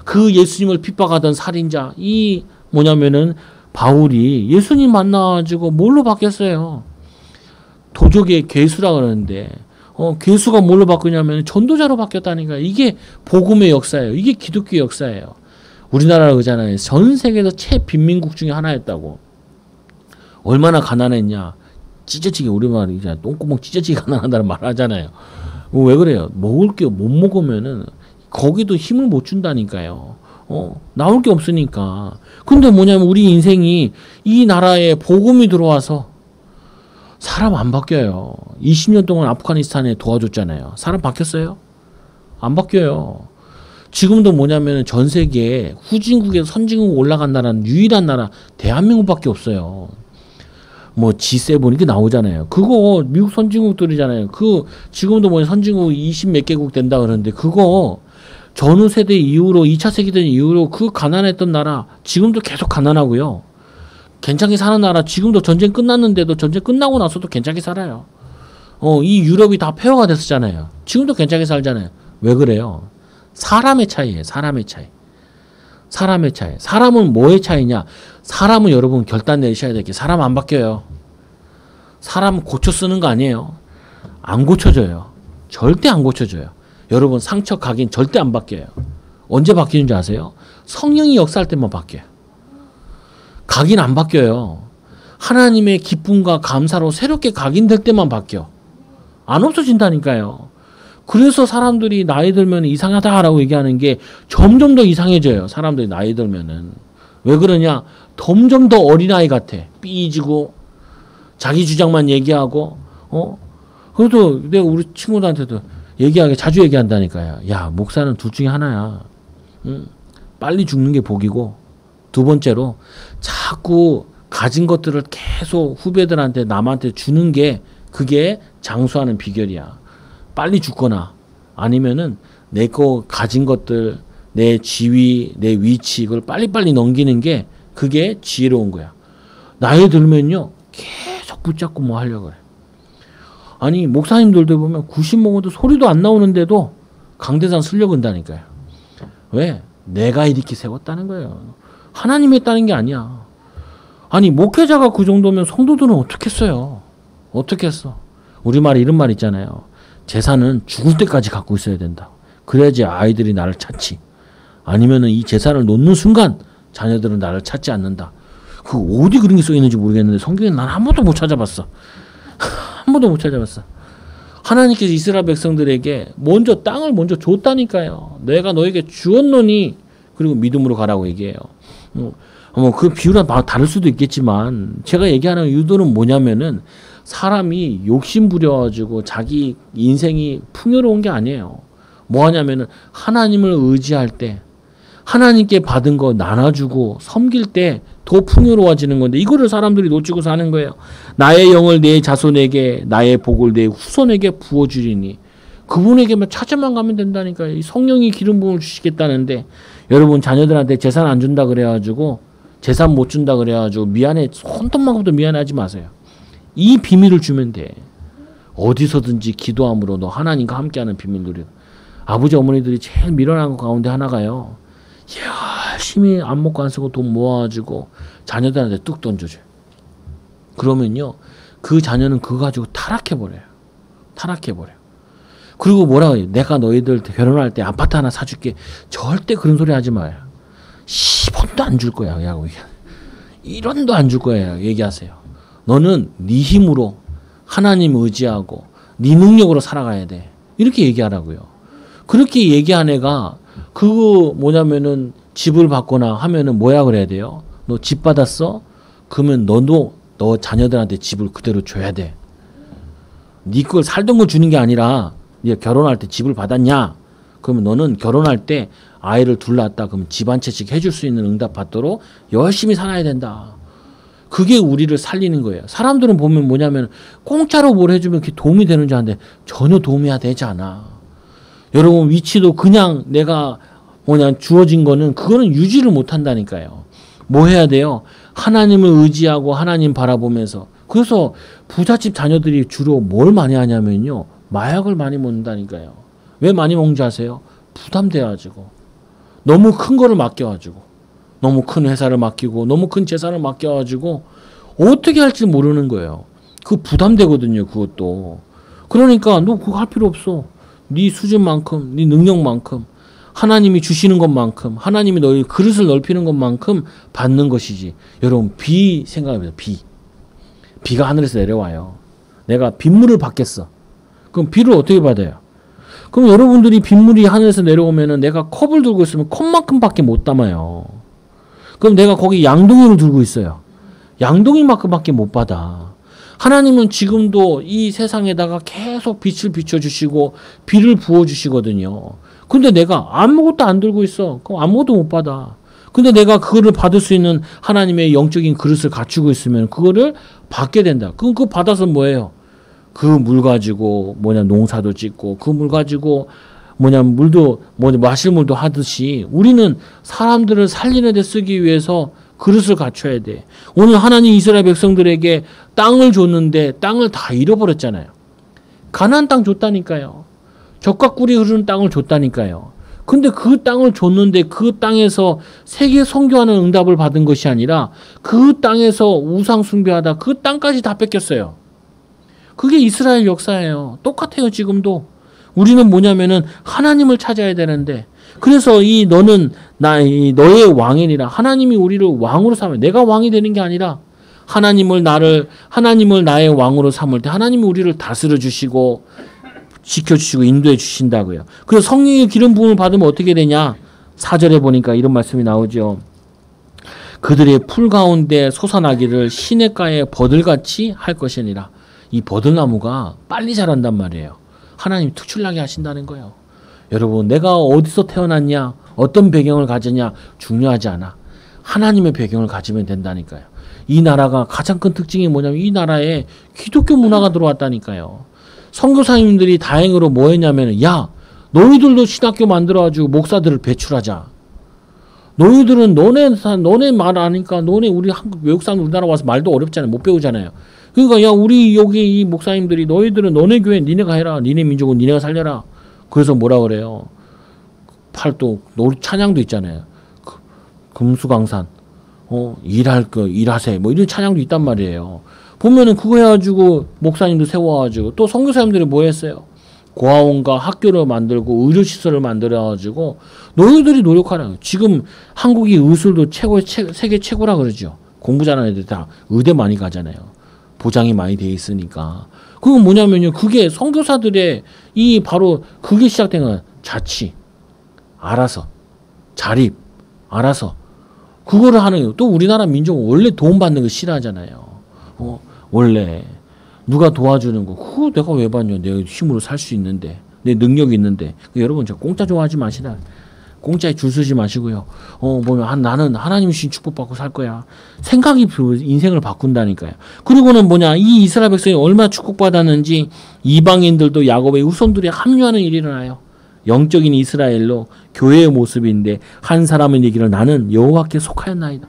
A: 그 예수님을 핍박하던 살인자 이 뭐냐면은 바울이 예수님 만나가지고 뭘로 바뀌었어요? 도적의 괴수라 그러는데 괴수가 뭘로 바뀌냐면 전도자로 바뀌었다니까요. 이게 복음의 역사예요. 이게 기독교의 역사예요. 우리나라가 그러잖아요. 전 세계에서 최빈민국 중에 하나였다고. 얼마나 가난했냐. 찢어지게 우리말 이제 똥구멍 찢어지게 가난하다는 말 하잖아요. 왜 그래요? 먹을 게 못 먹으면은 거기도 힘을 못 준다니까요. 나올 게 없으니까. 근데 뭐냐면 우리 인생이 이 나라에 복음이 들어와서 사람 안 바뀌어요. 20년 동안 아프가니스탄에 도와줬잖아요. 사람 바뀌었어요? 안 바뀌어요. 지금도 뭐냐면 전 세계에 후진국에서 선진국 올라간 나라는 유일한 나라 대한민국밖에 없어요. 뭐 G7 이게 나오잖아요. 그거 미국 선진국들이잖아요. 그 지금도 뭐 선진국 20 몇 개국 된다 그러는데 그거 전후 세대 이후로 2차 세계대전 이후로 그 가난했던 나라 지금도 계속 가난하고요. 괜찮게 사는 나라 지금도 전쟁 끝났는데도 전쟁 끝나고 나서도 괜찮게 살아요. 이 유럽이 다 폐허가 됐었잖아요. 지금도 괜찮게 살잖아요. 왜 그래요? 사람의 차이예요. 사람의 차이. 사람의 차이. 사람은 뭐의 차이냐? 사람은 여러분 결단 내셔야 될 게 사람 안 바뀌어요. 사람 고쳐 쓰는 거 아니에요. 안 고쳐져요. 절대 안 고쳐져요. 여러분 상처 각인 절대 안 바뀌어요. 언제 바뀌는지 아세요? 성령이 역사할 때만 바뀌어요. 각인 안 바뀌어요. 하나님의 기쁨과 감사로 새롭게 각인될 때만 바뀌어. 안 없어진다니까요. 그래서 사람들이 나이 들면 이상하다라고 얘기하는 게 점점 더 이상해져요. 사람들이 나이 들면은. 왜 그러냐? 점점 더 어린아이 같아. 삐지고 자기 주장만 얘기하고 그래도 내가 우리 친구들한테도 얘기하게 자주 얘기한다니까요. 야, 목사는 둘 중에 하나야. 빨리 죽는 게 복이고 두 번째로 자꾸 가진 것들을 계속 후배들한테 남한테 주는 게 그게 장수하는 비결이야. 빨리 죽거나 아니면은 내 거 가진 것들, 내 지위, 내 위치 이걸 빨리빨리 넘기는 게 그게 지혜로운 거야. 나이 들면요 계속 붙잡고 뭐 하려고 그래. 아니 목사님들도 보면 90 먹어도 소리도 안 나오는데도 강대상 쓰려고 한다니까요. 왜? 내가 이렇게 세웠다는 거예요. 하나님이 했다는 게 아니야. 아니 목회자가 그 정도면 성도들은 어떻게 했어요? 어떻게 했어? 우리말에 이런 말 있잖아요. 재산은 죽을 때까지 갖고 있어야 된다. 그래야지 아이들이 나를 찾지. 아니면은 이 재산을 놓는 순간 자녀들은 나를 찾지 않는다. 그 어디 그런 게 써 있는지 모르겠는데 성경에 난 한 번도 못 찾아봤어. 한 번도 못 찾아봤어. 하나님께서 이스라엘 백성들에게 먼저 땅을 먼저 줬다니까요. 내가 너에게 주었노니 그리고 믿음으로 가라고 얘기해요. 뭐 그 비유랑 다를 수도 있겠지만 제가 얘기하는 의도는 뭐냐면은 사람이 욕심 부려가지고 자기 인생이 풍요로운 게 아니에요. 뭐 하냐면은 하나님을 의지할 때 하나님께 받은 거 나눠주고 섬길 때 더 풍요로워지는 건데 이거를 사람들이 놓치고 사는 거예요. 나의 영을 내 자손에게 나의 복을 내 후손에게 부어주리니 그분에게만 찾아만 가면 된다니까요. 이 성령이 기름 부음을 주시겠다는데 여러분 자녀들한테 재산 안 준다 그래가지고 재산 못 준다 그래가지고 미안해 손톱만큼도 미안해하지 마세요. 이 비밀을 주면 돼. 어디서든지 기도함으로 너 하나님과 함께하는 비밀 누려. 아버지 어머니들이 제일 밀어난 것 가운데 하나가요. 열심히 안 먹고 안 쓰고 돈 모아가지고 자녀들한테 뚝 던져줘요. 그러면요 그 자녀는 그거 가지고 타락해버려요. 타락해버려요. 그리고 뭐라고 해요. 내가 너희들 결혼할 때 아파트 하나 사줄게. 절대 그런 소리 하지 마요. 10원도 안 줄 거야. 1원도 안 줄 거야. 얘기하세요. 너는 네 힘으로 하나님 의지하고 네 능력으로 살아가야 돼. 이렇게 얘기하라고요. 그렇게 얘기한 애가 그거 뭐냐면은 집을 받거나 하면은 뭐야 그래야 돼요. 너 집 받았어? 그러면 너도 너 자녀들한테 집을 그대로 줘야 돼. 네 걸 살던 거 주는 게 아니라 네가 결혼할 때 집을 받았냐? 그러면 너는 결혼할 때 아이를 둘 낳았다. 그러면 집 한 채씩 해줄 수 있는 응답 받도록 열심히 살아야 된다. 그게 우리를 살리는 거예요. 사람들은 보면 뭐냐면 공짜로 뭘 해주면 그게 도움이 되는 줄 아는데 전혀 도움이 되지 않아. 여러분 위치도 그냥 내가 주어진 거는 그거는 유지를 못 한다니까요. 뭐 해야 돼요? 하나님을 의지하고 하나님 바라보면서. 그래서 부잣집 자녀들이 주로 뭘 많이 하냐면요. 마약을 많이 먹는다니까요. 왜 많이 먹는지 아세요? 부담돼가지고. 너무 큰 거를 맡겨가지고. 너무 큰 회사를 맡기고 너무 큰 재산을 맡겨가지고 어떻게 할지 모르는 거예요. 그 부담되거든요. 그것도. 그러니까 너 그거 할 필요 없어. 네 수준만큼 네 능력만큼 하나님이 주시는 것만큼 하나님이 너희 그릇을 넓히는 것만큼 받는 것이지. 여러분 비 생각해보세요. 비가 하늘에서 내려와요. 내가 빗물을 받겠어. 그럼 비를 어떻게 받아요? 그럼 여러분들이 빗물이 하늘에서 내려오면은 내가 컵을 들고 있으면 컵만큼밖에 못 담아요. 그럼 내가 거기 양동이를 들고 있어요. 양동이만큼밖에 못 받아. 하나님은 지금도 이 세상에다가 계속 빛을 비춰주시고 비를 부어주시거든요. 근데 내가 아무것도 안 들고 있어. 그럼 아무것도 못 받아. 근데 내가 그거를 받을 수 있는 하나님의 영적인 그릇을 갖추고 있으면 그거를 받게 된다. 그럼 그거 받아서 뭐예요? 그 물 가지고 농사도 짓고 그 물 가지고 물도 마실 물도 하듯이 우리는 사람들을 살리는 데 쓰기 위해서 그릇을 갖춰야 돼. 오늘 하나님 이스라엘 백성들에게 땅을 줬는데 땅을 다 잃어버렸잖아요. 가나안 땅 줬다니까요. 젖과 꿀이 흐르는 땅을 줬다니까요. 근데 그 땅을 줬는데 그 땅에서 세계 선교하는 응답을 받은 것이 아니라 그 땅에서 우상 숭배하다 그 땅까지 다 뺏겼어요. 그게 이스라엘 역사예요. 똑같아요. 지금도. 우리는 뭐냐면은 하나님을 찾아야 되는데 그래서 너는 너의 왕이니라. 하나님이 우리를 왕으로 삼아요. 내가 왕이 되는 게 아니라 하나님을 나의 왕으로 삼을 때 하나님이 우리를 다스려 주시고 지켜주시고 인도해 주신다고요. 그래서 성령의 기름 부음을 받으면 어떻게 되냐? 4절에 보니까 이런 말씀이 나오죠. 그들의 풀 가운데 솟아나기를 시냇가에 버들같이 할 것이니라. 이 버들나무가 빨리 자란단 말이에요. 하나님이 특출나게 하신다는 거예요. 여러분 내가 어디서 태어났냐 어떤 배경을 가졌냐 중요하지 않아. 하나님의 배경을 가지면 된다니까요. 이 나라가 가장 큰 특징이 뭐냐면 이 나라에 기독교 문화가 들어왔다니까요. 선교사님들이 다행으로 뭐 했냐면 야 너희들도 신학교 만들어가지고 목사들을 배출하자. 너희들은 너네 말 아니까 우리 한국 외국 사람 우리나라 와서 말도 어렵잖아요. 못 배우잖아요. 그러니까 야 우리 여기 이 목사님들이 너희들은 너네 교회 니네가 해라. 니네 민족은 니네가 살려라. 그래서 뭐라 그래요? 팔도 찬양도 있잖아요. 금수강산 일할 거 일하세 뭐 이런 찬양도 있단 말이에요. 보면은 그거 해가지고 목사님도 세워가지고 또 선교사님들이 뭐 했어요? 고아원과 학교를 만들고 의료시설을 만들어가지고 너희들이 노력하라. 지금 한국이 의술도 세계 최고라 그러죠. 공부 잘하는 애들 다 의대 많이 가잖아요. 보장이 많이 돼 있으니까. 그건 뭐냐면요. 그게 선교사들의 바로 그게 시작된 거야. 자치. 알아서. 자립. 알아서. 그거를 하는 거예요. 또 우리나라 민족은 원래 도움받는 거 싫어하잖아요. 원래 누가 도와주는 거 그거 내가 왜 받냐. 내 힘으로 살 수 있는데 내 능력이 있는데. 여러분 저 공짜 좋아하지 마시라. 공짜에 줄 서지 마시고요. 보면 나는 하나님 주신 축복받고 살 거야. 생각이 인생을 바꾼다니까요. 그리고는 이 이스라엘 백성이 얼마나 축복받았는지 이방인들도 야곱의 후손들이 합류하는 일이 일어나요. 영적인 이스라엘로 교회의 모습인데 한 사람은 얘기를 나는 여호와께 속하였나이다.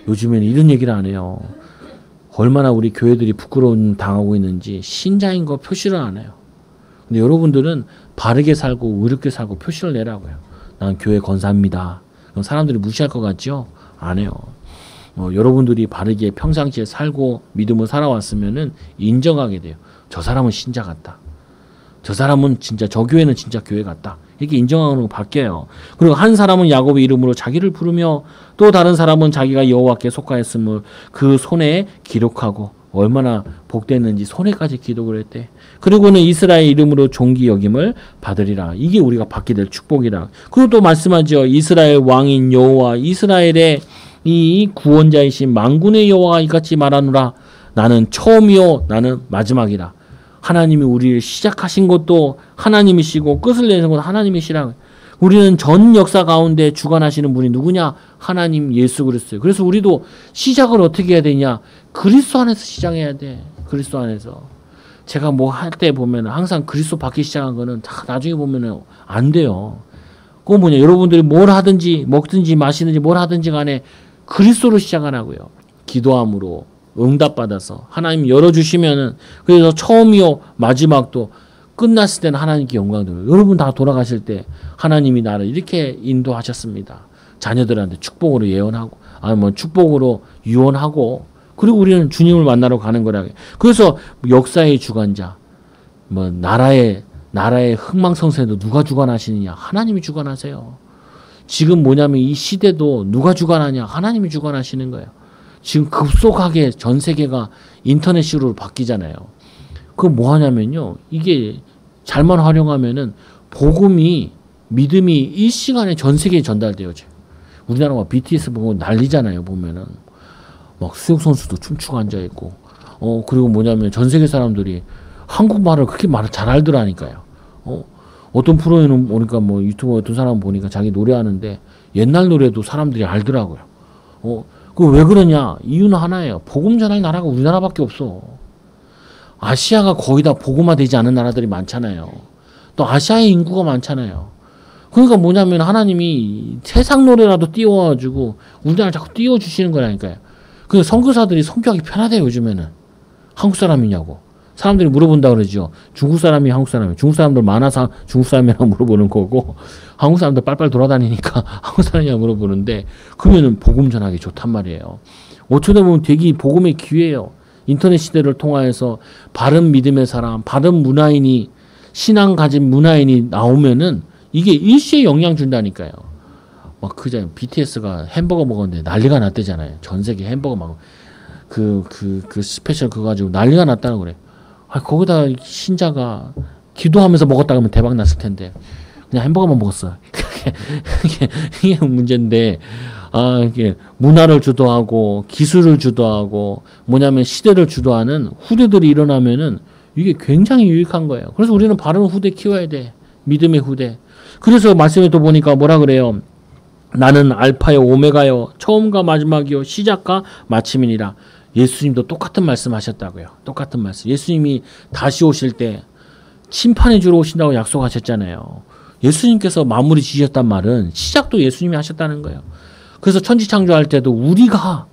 A: 요즘에는 이런 얘기를 안 해요. 얼마나 우리 교회들이 부끄러움 당하고 있는지 신자인 거 표시를 안 해요. 근데 여러분들은 바르게 살고 의롭게 살고 표시를 내라고요. 난 교회 건사입니다. 그럼 사람들이 무시할 것 같죠? 안 해요. 여러분들이 바르게 평상시에 살고 믿음을 살아왔으면은 인정하게 돼요. 저 사람은 신자 같다. 저 사람은 진짜 저 교회는 진짜 교회 같다. 이렇게 인정하는 거 바뀌어요. 그리고 한 사람은 야곱의 이름으로 자기를 부르며 또 다른 사람은 자기가 여호와께 속하였음을 그 손에 기록하고 얼마나 복됐는지 손에까지 기록을 했대. 그리고는 이스라엘 이름으로 존귀 여김을 받으리라. 이게 우리가 받게 될 축복이라. 그리고 또 말씀하죠. 이스라엘 왕인 여호와 이스라엘의 이 구원자이신 만군의 여호와가 이같이 말하노라. 나는 처음이요 나는 마지막이라. 하나님이 우리를 시작하신 것도 하나님이시고 끝을 내는 것도 하나님이시라. 우리는 전 역사 가운데 주관하시는 분이 누구냐? 하나님 예수 그리스도예요. 그래서 우리도 시작을 어떻게 해야 되냐? 그리스도 안에서 시작해야 돼. 그리스도 안에서. 제가 뭐 할 때 보면 항상 그리스도 밖에 시작한 거는 다 나중에 보면 안 돼요. 그건 뭐냐? 여러분들이 뭘 하든지 먹든지 마시든지 뭘 하든지 간에 그리스도로 시작하라고요. 기도함으로 응답받아서 하나님 열어주시면은 그래서 처음이요 마지막도 끝났을 때는 하나님께 영광 돌려요. 여러분 다 돌아가실 때 하나님이 나를 이렇게 인도하셨습니다. 자녀들한테 축복으로 예언하고 축복으로 유언하고 그리고 우리는 주님을 만나러 가는 거라. 그래서 역사의 주관자 나라의 흥망성쇠도 누가 주관하시느냐? 하나님이 주관하세요. 지금 뭐냐면 이 시대도 누가 주관하냐? 하나님이 주관하시는 거예요. 지금 급속하게 전 세계가 인터넷으로 바뀌잖아요. 그거 뭐 하냐면요. 이게 잘만 활용하면은 복음이 믿음이 일시간에 전 세계에 전달돼요. 우리나라 막 BTS 보고 난리잖아요. 보면은 막 수영 선수도 춤추고 앉아 있고, 그리고 뭐냐면 전 세계 사람들이 한국말을 그렇게 잘 알더라니까요. 어떤 프로에는 보니까 유튜버 어떤 사람 보니까 자기 노래하는데 옛날 노래도 사람들이 알더라고요. 그 왜 그러냐? 이유는 하나예요. 복음 전할 나라가 우리나라밖에 없어. 아시아가 거의 다 복음화되지 않은 나라들이 많잖아요. 또 아시아의 인구가 많잖아요. 그러니까 뭐냐면 하나님이 세상 노래라도 띄워가지고 우리나라 자꾸 띄워주시는 거라니까요. 그 선교사들이 성교하기 편하대요. 요즘에는. 한국 사람이냐고. 사람들이 물어본다 그러죠. 중국 사람이 한국 사람이에요. 중국 사람들 많아서 중국 사람이라고 물어보는 거고 한국 사람들 빨빨 돌아다니니까 한국 사람이라고 물어보는데 그러면은 복음 전하기 좋단 말이에요. 어쩌다 보면 되게 복음의 기회예요. 인터넷 시대를 통하여서 바른 믿음의 사람, 바른 문화인이 신앙 가진 문화인이 나오면은 이게 일시에 영향 준다니까요. 막 그잖아요. BTS가 햄버거 먹었는데 난리가 났대잖아요. 전 세계 햄버거 막 그 스페셜 그거 가지고 난리가 났다고 그래. 거기다 신자가 기도하면서 먹었다 그러면 대박 났을 텐데 그냥 햄버거만 먹었어. 이게 문제인데 이게 문화를 주도하고 기술을 주도하고 뭐냐면 시대를 주도하는 후대들이 일어나면은 이게 굉장히 유익한 거예요. 그래서 우리는 바른 후대 키워야 돼. 믿음의 후대. 그래서 말씀에 또 보니까 뭐라 그래요? 나는 알파요 오메가요 처음과 마지막이요 시작과 마침이니라. 예수님도 똑같은 말씀 하셨다고요. 똑같은 말씀. 예수님이 다시 오실 때 심판해 주러 오신다고 약속하셨잖아요. 예수님께서 마무리 지으셨단 말은 시작도 예수님이 하셨다는 거예요. 그래서 천지창조할 때도 우리가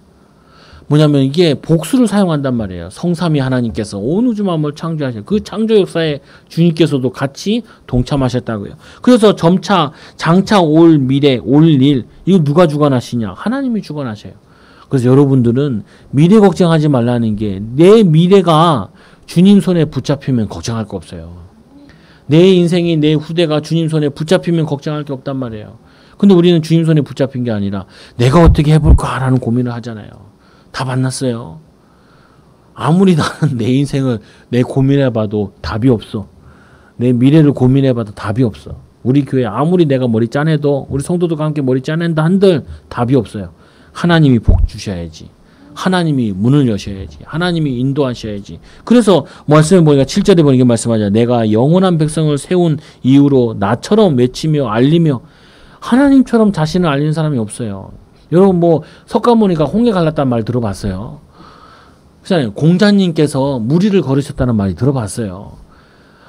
A: 뭐냐면 이게 복수를 사용한단 말이에요. 성삼위 하나님께서 온 우주 만물을 창조하셨어요. 그 창조 역사에 주님께서도 같이 동참하셨다고요. 그래서 장차 올 미래, 올 일 이거 누가 주관하시냐? 하나님이 주관하셔요. 그래서 여러분들은 미래 걱정하지 말라는 게 내 미래가 주님 손에 붙잡히면 걱정할 거 없어요. 내 인생이 내 후대가 주님 손에 붙잡히면 걱정할 게 없단 말이에요. 근데 우리는 주님 손에 붙잡힌 게 아니라 내가 어떻게 해볼까라는 고민을 하잖아요. 다 만났어요. 아무리 나는 내 인생을 내 고민해봐도 답이 없어. 내 미래를 고민해봐도 답이 없어. 우리 교회 아무리 내가 머리 짜내도 우리 성도들과 함께 머리 짜낸다 한들 답이 없어요. 하나님이 복 주셔야지. 하나님이 문을 여셔야지. 하나님이 인도하셔야지. 그래서 말씀에 보니까 7절에 보니까 말씀하잖아요. 내가 영원한 백성을 세운 이유로 나처럼 외치며 알리며 하나님처럼 자신을 알리는 사람이 없어요. 여러분 뭐 석가모니가 홍해 갈랐다는 말 들어봤어요? 그렇잖아요. 공자님께서 무리를 걸으셨다는 말이 들어봤어요.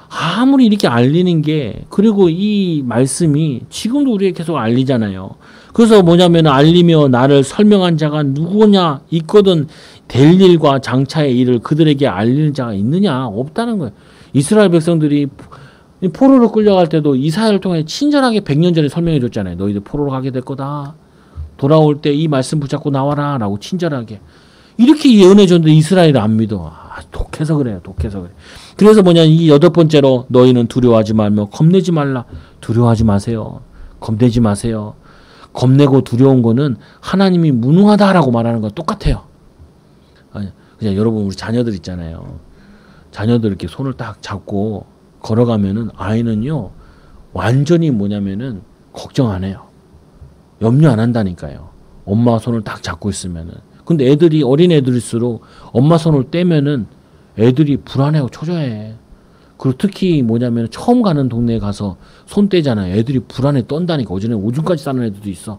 A: 아무리 이렇게 알리는 게 그리고 이 말씀이 지금도 우리에게 계속 알리잖아요. 그래서 뭐냐면 알리며 나를 설명한 자가 누구냐 있거든 될 일과 장차의 일을 그들에게 알리는 자가 있느냐 없다는 거예요. 이스라엘 백성들이 포로로 끌려갈 때도 이사야를 통해 친절하게 100년 전에 설명해 줬잖아요. 너희들 포로로 가게 될 거다. 돌아올 때 이 말씀 붙잡고 나와라 라고 친절하게 이렇게 예언해 줬는데 이스라엘을 안 믿어. 독해서 그래요. 독해서 그래. 그래서 뭐냐 이 8번째로 너희는 두려워하지 말며 겁내지 말라. 두려워하지 마세요. 겁내지 마세요. 겁내고 두려운 거는 하나님이 무능하다라고 말하는 거 똑같아요. 그냥 여러분 우리 자녀들 있잖아요. 자녀들 이렇게 손을 딱 잡고 걸어가면은 아이는요 완전히 뭐냐면은 걱정 안 해요. 염려 안 한다니까요. 엄마 손을 딱 잡고 있으면은. 근데 애들이 어린 애들일수록 엄마 손을 떼면은 애들이 불안해하고 초조해. 그리고 특히 뭐냐면 처음 가는 동네에 가서 손 떼잖아요. 애들이 불안해 떤다니까. 어제는 오줌까지 싸는 애들도 있어.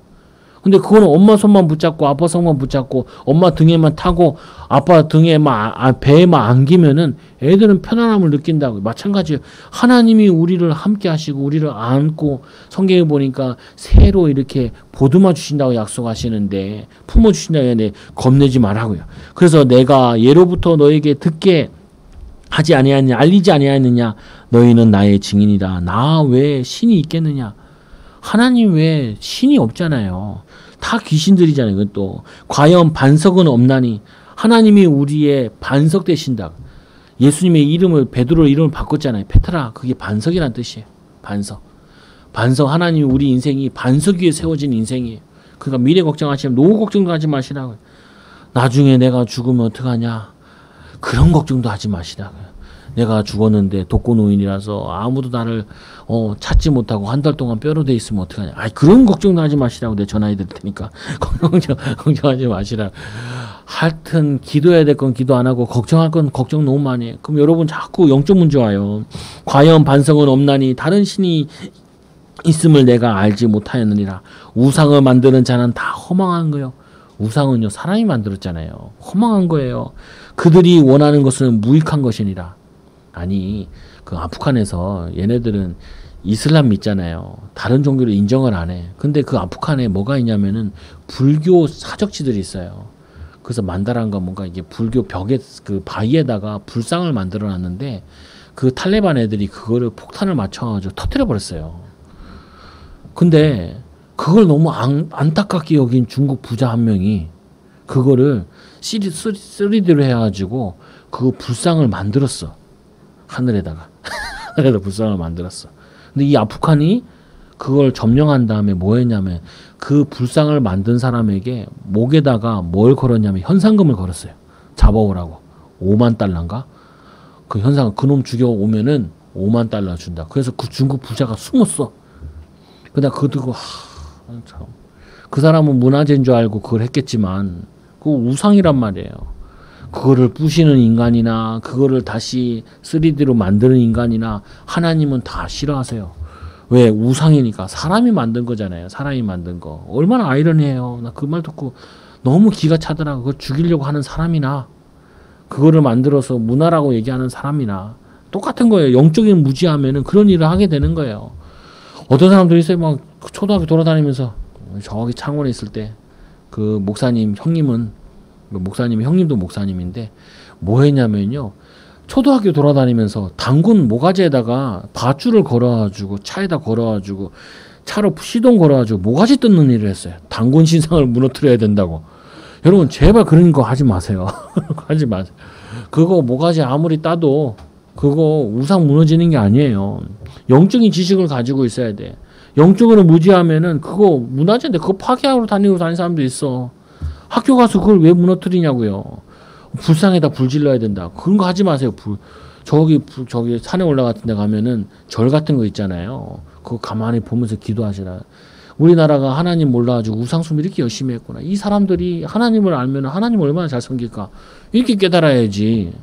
A: 근데 그거는 엄마 손만 붙잡고 아빠 손만 붙잡고 엄마 등에만 타고 아빠 등에만 배에만 안기면은 애들은 편안함을 느낀다고. 마찬가지예요. 하나님이 우리를 함께 하시고 우리를 안고 성경에 보니까 새로 이렇게 보듬어 주신다고 약속하시는데 품어 주신다고 하는데 겁내지 말라고요. 그래서 내가 예로부터 너에게 듣게 하지 아니하느냐 알리지 아니하느냐 너희는 나의 증인이다. 나 외에 신이 있겠느냐. 하나님 외에 신이 없잖아요. 다 귀신들이잖아요. 이건 또 과연 반석은 없나니 하나님이 우리의 반석 되신다. 예수님의 이름을 베드로 이름을 바꿨잖아요. 페트라. 그게 반석이란 뜻이에요. 반석. 반석 하나님이 우리 인생이 반석 위에 세워진 인생이에요. 그러니까 미래 걱정하시면 노후 걱정도 하지 마시라고요. 나중에 내가 죽으면 어떡하냐. 그런 걱정도 하지 마시라고요. 내가 죽었는데 독거노인이라서 아무도 나를 찾지 못하고 한 달 동안 뼈로 돼 있으면 어떡하냐. 그런 걱정도 하지 마시라고 내가 전화해 드릴 테니까 걱정하지 마시라. 하여튼 기도해야 될 건 기도 안 하고 걱정할 건 걱정 너무 많이 해. 그럼 여러분 자꾸 영적 문제 와요. 과연 반성은 없나니 다른 신이 있음을 내가 알지 못하였느니라. 우상을 만드는 자는 다 허망한 거요. 우상은요 사람이 만들었잖아요. 허망한 거예요. 그들이 원하는 것은 무익한 것이니라. 아니 그 아프간에서 얘네들은 이슬람 믿잖아요. 다른 종교를 인정을 안 해. 근데 그 아프간에 뭐가 있냐면은 불교 사적지들이 있어요. 그래서 만다란가 뭔가 이게 불교 벽에 그 바위에다가 불상을 만들어 놨는데 그 탈레반 애들이 그거를 폭탄을 맞춰가지고 터뜨려 버렸어요. 근데 그걸 너무 안타깝게 여긴 중국 부자 한 명이 그거를 3D로 해가지고 그 불상을 만들었어. 하늘에다가 불상을 만들었어. 근데 이 아프간이 그걸 점령한 다음에 뭐 했냐면 그 불상을 만든 사람에게 목에다가 뭘 걸었냐면 현상금을 걸었어요. 잡아오라고. 5만 달러인가? 그 현상 그놈 죽여오면은 5만 달러 준다. 그래서 그 중국 부자가 숨었어. 그다 그거 듣고 참. 그 사람은 문화재인 줄 알고 그걸 했겠지만 그거 우상이란 말이에요. 그거를 부시는 인간이나 그거를 다시 3D로 만드는 인간이나 하나님은 다 싫어하세요. 왜? 우상이니까. 사람이 만든 거잖아요. 사람이 만든 거. 얼마나 아이러니해요. 나 그 말 듣고 너무 기가 차더라고. 그걸 죽이려고 하는 사람이나 그거를 만들어서 문화라고 얘기하는 사람이나 똑같은 거예요. 영적인 무지하면은 그런 일을 하게 되는 거예요. 어떤 사람들이 있어요. 막 초등학교 돌아다니면서 저기 창원에 있을 때 그 목사님 형님은 목사님 형님도 목사님인데 뭐 했냐면요. 초등학교 돌아다니면서 당군 모가지에다가 밧줄을 걸어가지고 차에다 걸어가지고 차로 시동 걸어가지고 모가지 뜯는 일을 했어요. 당군 신상을 무너뜨려야 된다고. 여러분 제발 그런 거 하지 마세요. 하지 마세요. 그거 모가지 아무리 따도 그거 우상 무너지는 게 아니에요. 영적인 지식을 가지고 있어야 돼. 영적으로 무지하면은 그거 문화재인데 그거 파괴하러 다니는 사람도 있어. 학교 가서 그걸 왜 무너뜨리냐고요. 불상에다 불 질러야 된다. 그런 거 하지 마세요. 저기 산에 올라갔던 데 가면은 절 같은 거 있잖아요. 그거 가만히 보면서 기도하시라. 우리나라가 하나님 몰라가지고 우상숭배 이렇게 열심히 했구나. 이 사람들이 하나님을 알면 하나님을 얼마나 잘 섬길까. 이렇게 깨달아야지.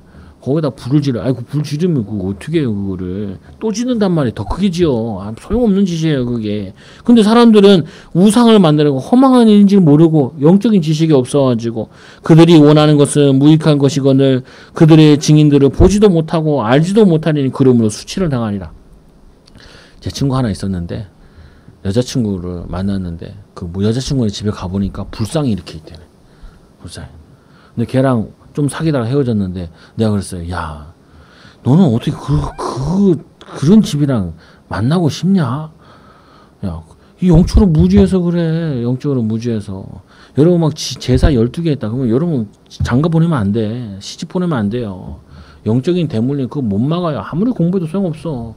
A: 거기다 불을 지르. 아이고 불 지르면 그거 어떻게 해요 그거를. 또 지른단 말이에요. 더 크게 지어. 아, 소용없는 짓이에요 그게. 근데 사람들은 우상을 만드는 거 허망한 일인지 모르고 영적인 지식이 없어가지고 그들이 원하는 것은 무익한 것이거늘 그들의 증인들을 보지도 못하고 알지도 못하니 그러므로 수치를 당하리라. 제 친구 하나 있었는데 여자친구를 만났는데 그 여자친구의 집에 가보니까 불상이 이렇게 있대네. 불상이. 근데 걔랑 좀 사귀다가 헤어졌는데 내가 그랬어요. 야, 너는 어떻게 그런 집이랑 만나고 싶냐? 야, 이 영적으로 무지해서 그래. 영적으로 무지해서. 여러분 막 제사 12개 했다. 그러면 여러분 장가 보내면 안 돼. 시집 보내면 안 돼요. 영적인 대물림 그거 못 막아요. 아무리 공부해도 소용없어.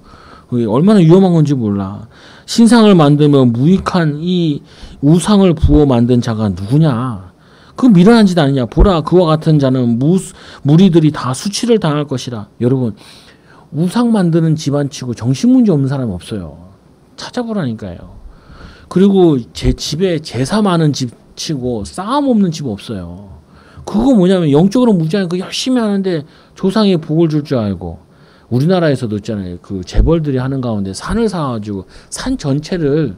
A: 그게 얼마나 위험한 건지 몰라. 신상을 만들면 무익한 이 우상을 부어 만든 자가 누구냐? 그 미련한 짓 아니냐. 보라 그와 같은 자는 무리들이 다 수치를 당할 것이라. 여러분 우상 만드는 집안치고 정신문제 없는 사람이 없어요. 찾아보라니까요. 그리고 제 집에 제사 많은 집치고 싸움 없는 집 없어요. 그거 뭐냐면 영적으로 무지하게 그 열심히 하는데 조상이 복을 줄 줄 알고. 우리나라에서도 있잖아요. 그 재벌들이 하는 가운데 산을 사가지고 산 전체를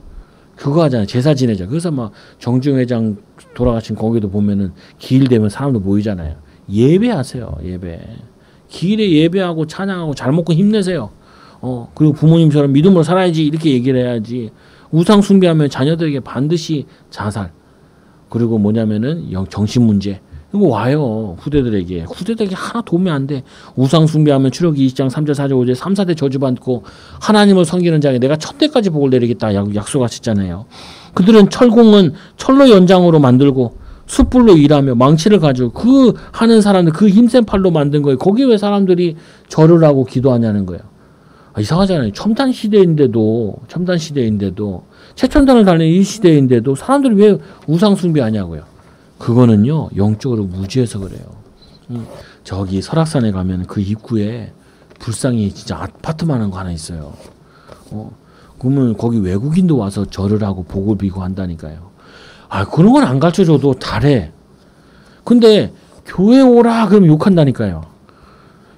A: 그거 하잖아요. 제사 지내자. 그래서 막 정중 회장 돌아가신 거기도 보면은 기일 되면 사람들 모이잖아요. 예배하세요. 예배. 기일에 예배하고 찬양하고 잘 먹고 힘내세요. 그리고 부모님처럼 믿음으로 살아야지 이렇게 얘기를 해야지. 우상 숭배하면 자녀들에게 반드시 자살. 그리고 뭐냐면은 정신 문제. 이거 와요. 후대들에게 하나 도움이 안 돼. 우상 숭배하면 출애굽기 20장 3절 4절 5절 3, 4대 저주받고 하나님을 섬기는 자에게 내가 천대까지 복을 내리겠다 약속하셨잖아요. 그들은 철공은 철로 연장으로 만들고 숯불로 일하며 망치를 가지고 그 하는 사람들 그 힘센 팔로 만든 거예요. 거기에 왜 사람들이 절을 하고 기도하냐는 거예요. 이상하잖아요. 첨단 시대인데도 최첨단을 달리는 이 시대인데도 사람들이 왜 우상 숭배하냐고요. 그거는요 영적으로 무지해서 그래요. 저기 설악산에 가면 그 입구에 불상이 진짜 아파트만한 거 하나 있어요. 그러면 거기 외국인도 와서 절을 하고 복을 비고 한다니까요. 그런 건 안 가르쳐줘도 잘해. 근데 교회 오라 그러면 욕한다니까요.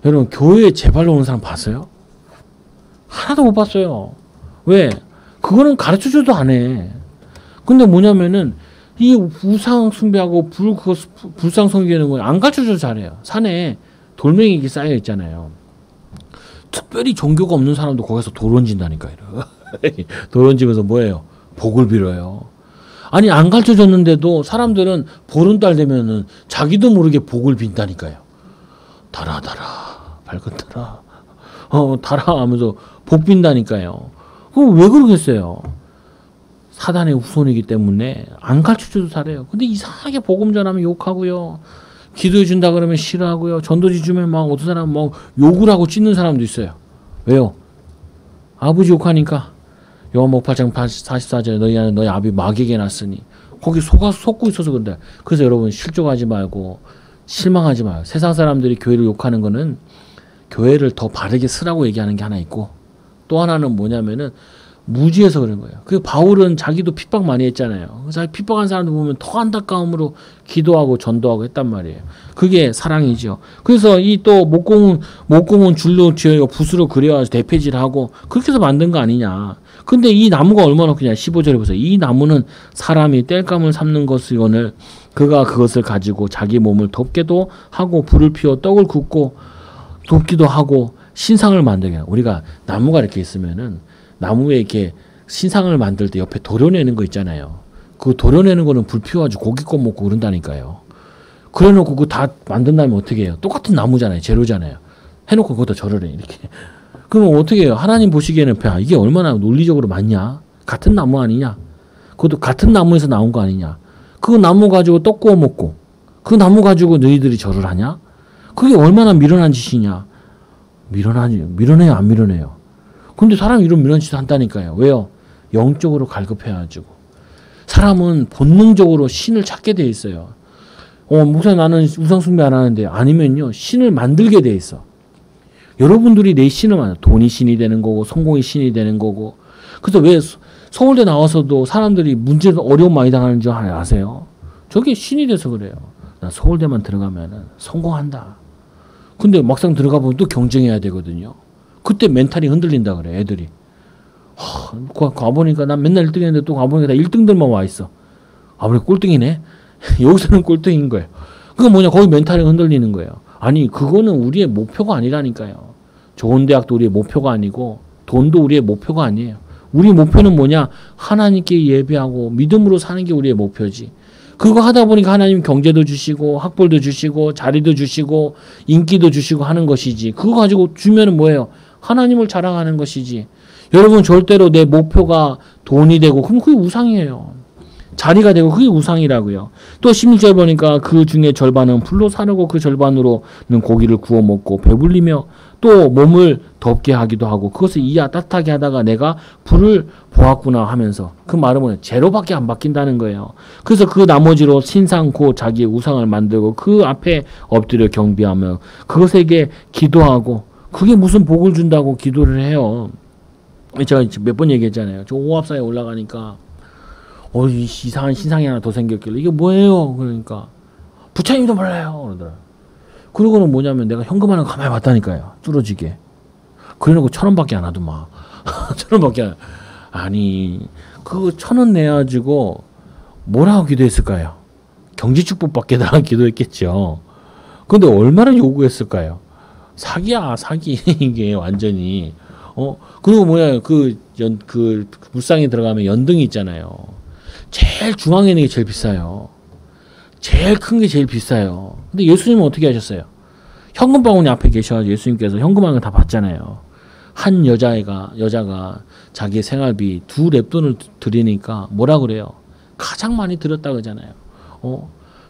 A: 여러분 교회에 제발로 오는 사람 봤어요? 하나도 못 봤어요. 왜? 그거는 가르쳐줘도 안 해. 근데 뭐냐면은 이 우상 숭배하고 불상 섬기는 거 안 가르쳐줘도 잘해요. 산에 돌멩이 쌓여 있잖아요. 특별히 종교가 없는 사람도 거기서 돌 얹는다니까요. 돌 얹으면서 뭐예요? 복을 빌어요. 아니 안 가르쳐줬는데도 사람들은 보름달 되면은 자기도 모르게 복을 빈다니까요. 달아 밝은 달아 달아 하면서 복 빈다니까요. 그럼 왜 그러겠어요? 사단의 후손이기 때문에 안 가르쳐줘도 잘해요. 근데 이상하게 복음 전하면 욕하고요. 기도해 준다 그러면 싫어하고요. 전도지 주면 막 어떤 사람은 막 욕을 하고 찢는 사람도 있어요. 왜요? 아버지 욕하니까. 요한복음 8장 44절에 너희 아비 마귀에게 났으니 거기 속고 있어서 그런다. 그래서 여러분 실족하지 말고 실망하지 마요. 세상 사람들이 교회를 욕하는 거는 교회를 더 바르게 쓰라고 얘기하는 게 하나 있고 또 하나는 뭐냐면은 무지해서 그런 거예요. 그 바울은 자기도 핍박 많이 했잖아요. 자기 핍박한 사람들 보면 더 안타까움으로 기도하고 전도하고 했단 말이에요. 그게 사랑이죠. 그래서 이 또 목공은 줄로 쥐어 붓으로 그려서 대패질하고 그렇게 해서 만든 거 아니냐. 근데 이 나무가 얼마나 크냐. 15절에 보세요. 이 나무는 사람이 땔감을 삶는 것이거늘 그가 그것을 가지고 자기 몸을 덮게도 하고 불을 피워 떡을 굽고 돕기도 하고 신상을 만들게 해요. 우리가 나무가 이렇게 있으면은 나무에 이렇게 신상을 만들 때 옆에 도려내는 거 있잖아요. 그 도려내는 거는 불 피워가지고 고기 꺼 먹고 그런다니까요. 그래 놓고 그거 다 만든 다음에 어떻게 해요? 똑같은 나무잖아요. 재료잖아요. 해놓고 그것도 절을 해. 이렇게. 그러면 어떻게 해요? 하나님 보시기에는 이게 얼마나 논리적으로 맞냐? 같은 나무 아니냐? 그것도 같은 나무에서 나온 거 아니냐? 그 나무 가지고 떡 구워 먹고 그 나무 가지고 너희들이 절을 하냐? 그게 얼마나 미련한 짓이냐? 미련해요? 안 미련해요? 근데 사람이 이런 미련한 짓을 한다니까요. 왜요? 영적으로 갈급해가지고. 사람은 본능적으로 신을 찾게 돼 있어요. 목사님 나는 우상 숭배 안 하는데 아니면요. 신을 만들게 돼 있어. 여러분들이 내 신을 만들어. 돈이 신이 되는 거고 성공이 신이 되는 거고. 그래서 왜 서울대 나와서도 사람들이 문제 어려움 많이 당하는 줄 아세요? 저게 신이 돼서 그래요. 나 서울대만 들어가면은 성공한다. 근데 막상 들어가 보면 또 경쟁해야 되거든요. 그때 멘탈이 흔들린다 그래 애들이. 가보니까 난 맨날 1등 했는데 또 가보니까 다 1등들만 와 있어. 아무래도 꼴등이네. 여기서는 꼴등인 거예요. 그거 뭐냐, 거기 멘탈이 흔들리는 거예요. 아니 그거는 우리의 목표가 아니라니까요. 좋은 대학도 우리의 목표가 아니고 돈도 우리의 목표가 아니에요. 우리 목표는 뭐냐, 하나님께 예배하고 믿음으로 사는 게 우리의 목표지. 그거 하다 보니까 하나님 경제도 주시고 학벌도 주시고 자리도 주시고 인기도 주시고 하는 것이지. 그거 가지고 주면은 뭐예요? 하나님을 자랑하는 것이지. 여러분 절대로 내 목표가 돈이 되고 그럼 그게 우상이에요. 자리가 되고 그게 우상이라고요. 또 16절 보니까 그 중에 절반은 불로 사르고 그 절반으로는 고기를 구워 먹고 배불리며 또 몸을 덥게 하기도 하고 그것을 이야 따뜻하게 하다가 내가 불을 보았구나 하면서 그 말은 뭐예요? 제로밖에 안 바뀐다는 거예요. 그래서 그 나머지로 신상고 자기의 우상을 만들고 그 앞에 엎드려 경배하며 그것에게 기도하고 그게 무슨 복을 준다고 기도를 해요. 제가 몇 번 얘기했잖아요. 저 오합사에 올라가니까 이상한 신상이 하나 더 생겼길래 이게 뭐예요? 그러니까 부처님도 몰라요 그러더라고요. 그러고는 뭐냐면 내가 현금 하나 가만히 봤다니까요. 뚫어지게. 그래놓고 1,000원밖에 안 하더만. 1,000원밖에 안. 아니 그 1,000원 내가지고 뭐라고 기도했을까요? 경제축복 받게달라고 기도했겠죠. 근데 얼마나 요구했을까요? 사기야 사기. 이게 완전히. 그리고 뭐야 그 불상에 들어가면 연등이 있잖아요. 제일 중앙에 있는 게 제일 비싸요. 제일 큰 게 제일 비싸요. 근데 예수님은 어떻게 하셨어요? 현금 바구니 앞에 계셔가지고 예수님께서 현금하는 거 다 받잖아요. 한 여자가 자기의 생활비 2렙돈을 드리니까 뭐라 그래요? 가장 많이 드렸다 그러잖아요.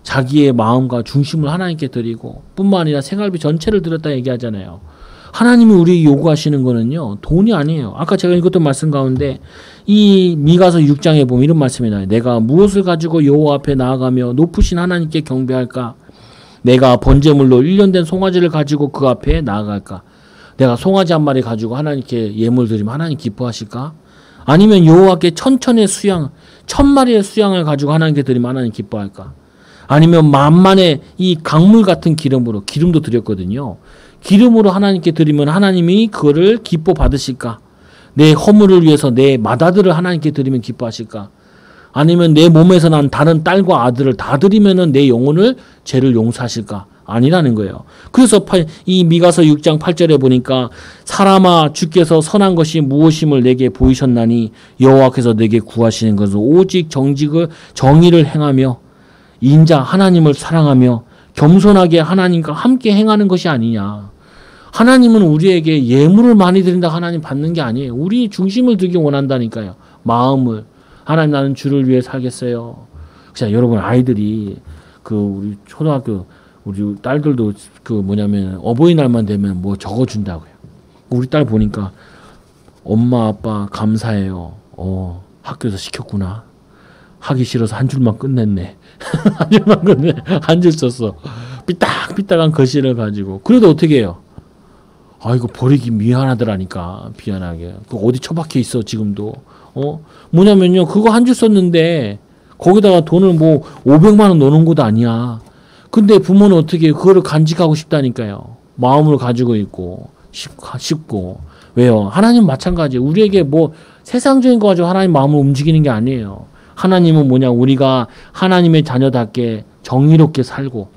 A: 자기의 마음과 중심을 하나님께 드리고 뿐만 아니라 생활비 전체를 드렸다 얘기하잖아요. 하나님이 우리에게 요구하시는 거는요, 돈이 아니에요. 아까 제가 읽었던 말씀 가운데 이 미가서 6장에 보면 이런 말씀이 나와요. 내가 무엇을 가지고 여호와 앞에 나아가며 높으신 하나님께 경배할까? 내가 번제물로 1년 된 송아지를 가지고 그 앞에 나아갈까? 내가 송아지 한 마리 가지고 하나님께 예물 드리면 하나님 기뻐하실까? 아니면 여호와께 1,000마리의 수양을 가지고 하나님께 드리면 하나님 기뻐할까? 아니면 만만의 이 강물 같은 기름도 드렸거든요. 기름으로 하나님께 드리면 하나님이 그거를 기뻐 받으실까? 내 허물을 위해서 내 맏아들을 하나님께 드리면 기뻐하실까? 아니면 내 몸에서 난 다른 딸과 아들을 다 드리면은 내 영혼을 죄를 용서하실까? 아니라는 거예요. 그래서 이 미가서 6장 8절에 보니까 사람아 주께서 선한 것이 무엇임을 내게 보이셨나니 여호와께서 내게 구하시는 것은 오직 정의를 행하며 인자 하나님을 사랑하며 겸손하게 하나님과 함께 행하는 것이 아니냐. 하나님은 우리에게 예물을 많이 드린다 하나님 받는 게 아니에요. 우리 중심을 두기 원한다니까요. 마음을. 하나님 나는 주를 위해 살겠어요. 자, 여러분 아이들이 우리 초등학교 우리 딸들도 어버이날만 되면 뭐 적어준다고요. 우리 딸 보니까 엄마 아빠 감사해요. 학교에서 시켰구나. 하기 싫어서 한 줄만 끝냈네. 한 줄만 끝내. 한 줄 썼어. 삐딱삐딱한 글씨를 가지고. 그래도 어떻게 해요? 이거 버리기 미안하더라니까. 미안하게. 그거 어디 처박혀 있어 지금도. 뭐냐면요. 그거 한 줄 썼는데 거기다가 돈을 500만 원 넣는 것도 아니야. 근데 부모는 어떻게 해요? 그거를 간직하고 싶다니까요. 마음을 가지고 있고 싶고. 왜요? 하나님 마찬가지. 우리에게 세상적인 거 가지고 하나님 마음을 움직이는 게 아니에요. 하나님은 뭐냐? 우리가 하나님의 자녀답게 정의롭게 살고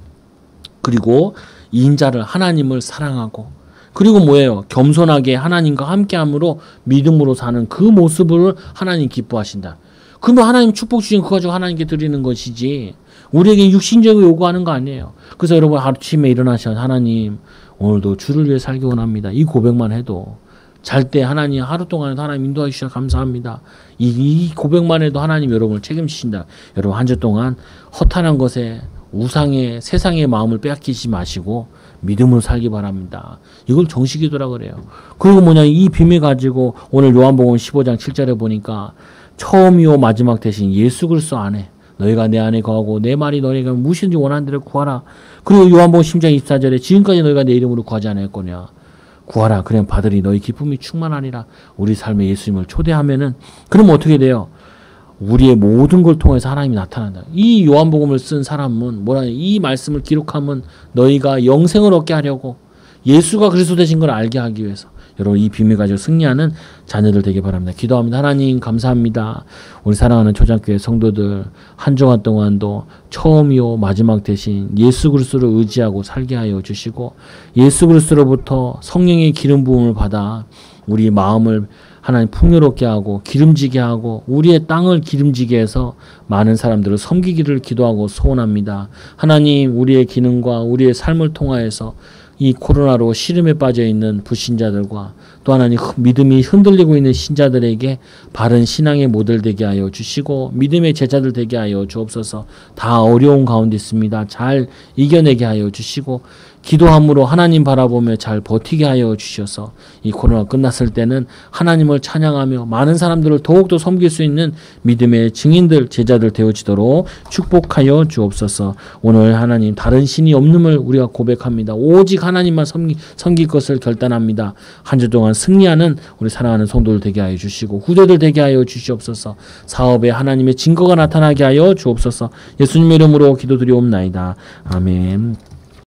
A: 그리고 인자를 하나님을 사랑하고 그리고 뭐예요? 겸손하게 하나님과 함께함으로 믿음으로 사는 그 모습을 하나님 기뻐하신다. 그러면 하나님 축복 주신 그거 가지고 하나님께 드리는 것이지 우리에게 육신적으로 요구하는 거 아니에요. 그래서 여러분 아침에 일어나셔서 하나님 오늘도 주를 위해 살기 원합니다. 이 고백만 해도 잘 때 하나님 하루 동안 하나님 인도해 주셔서 감사합니다. 이 고백만 해도 하나님 여러분을 책임지신다. 여러분 한 주 동안 허탄한 것에 우상의 세상의 마음을 빼앗기지 마시고 믿음으로 살기 바랍니다. 이걸 정식기도라 그래요. 그리고 뭐냐 이 비밀 가지고 오늘 요한복음 15장 7절에 보니까 처음이요 마지막 대신 예수 그리스도 안에 너희가 내 안에 거하고 내 말이 너희가 무엇이든지 원하는 대로 구하라. 그리고 요한복음 10장 24절에 지금까지 너희가 내 이름으로 구하지 않았거냐. 구하라. 그냥 받으리. 너희 기쁨이 충만하리라. 우리 삶에 예수님을 초대하면은 그러면 어떻게 돼요? 우리의 모든 걸 통해서 하나님이 나타난다. 이 요한복음을 쓴 사람은 뭐라 이 말씀을 기록하면 너희가 영생을 얻게 하려고 예수가 그리스도 되신 걸 알게 하기 위해서 여러분 이 비밀 가지고 승리하는 자녀들 되길 바랍니다. 기도합니다. 하나님 감사합니다. 우리 사랑하는 초장교회 성도들 한 주간 동안도 처음이요 마지막 대신 예수 그리스도를 의지하고 살게 하여 주시고 예수 그리스도로부터 성령의 기름 부음을 받아 우리 마음을 하나님 풍요롭게 하고 기름지게 하고 우리의 땅을 기름지게 해서 많은 사람들을 섬기기를 기도하고 소원합니다. 하나님 우리의 기능과 우리의 삶을 통하여서 이 코로나로 시름에 빠져 있는 불신자들과 또 하나님 믿음이 흔들리고 있는 신자들에게 바른 신앙의 모델 되게 하여 주시고 믿음의 제자들 되게 하여 주옵소서. 다 어려운 가운데 있습니다. 잘 이겨내게 하여 주시고 기도함으로 하나님 바라보며 잘 버티게 하여 주셔서 이 코로나 끝났을 때는 하나님을 찬양하며 많은 사람들을 더욱더 섬길 수 있는 믿음의 증인들 제자들 되어지도록 축복하여 주옵소서. 오늘 하나님 다른 신이 없음을 우리가 고백합니다. 오직 하나님만 섬길 것을 결단합니다. 한 주 동안 승리하는 우리 사랑하는 성도들 되게 하여 주시고 후대들 되게 하여 주시옵소서. 사업에 하나님의 증거가 나타나게 하여 주옵소서. 예수님의 이름으로 기도드리옵나이다. 아멘.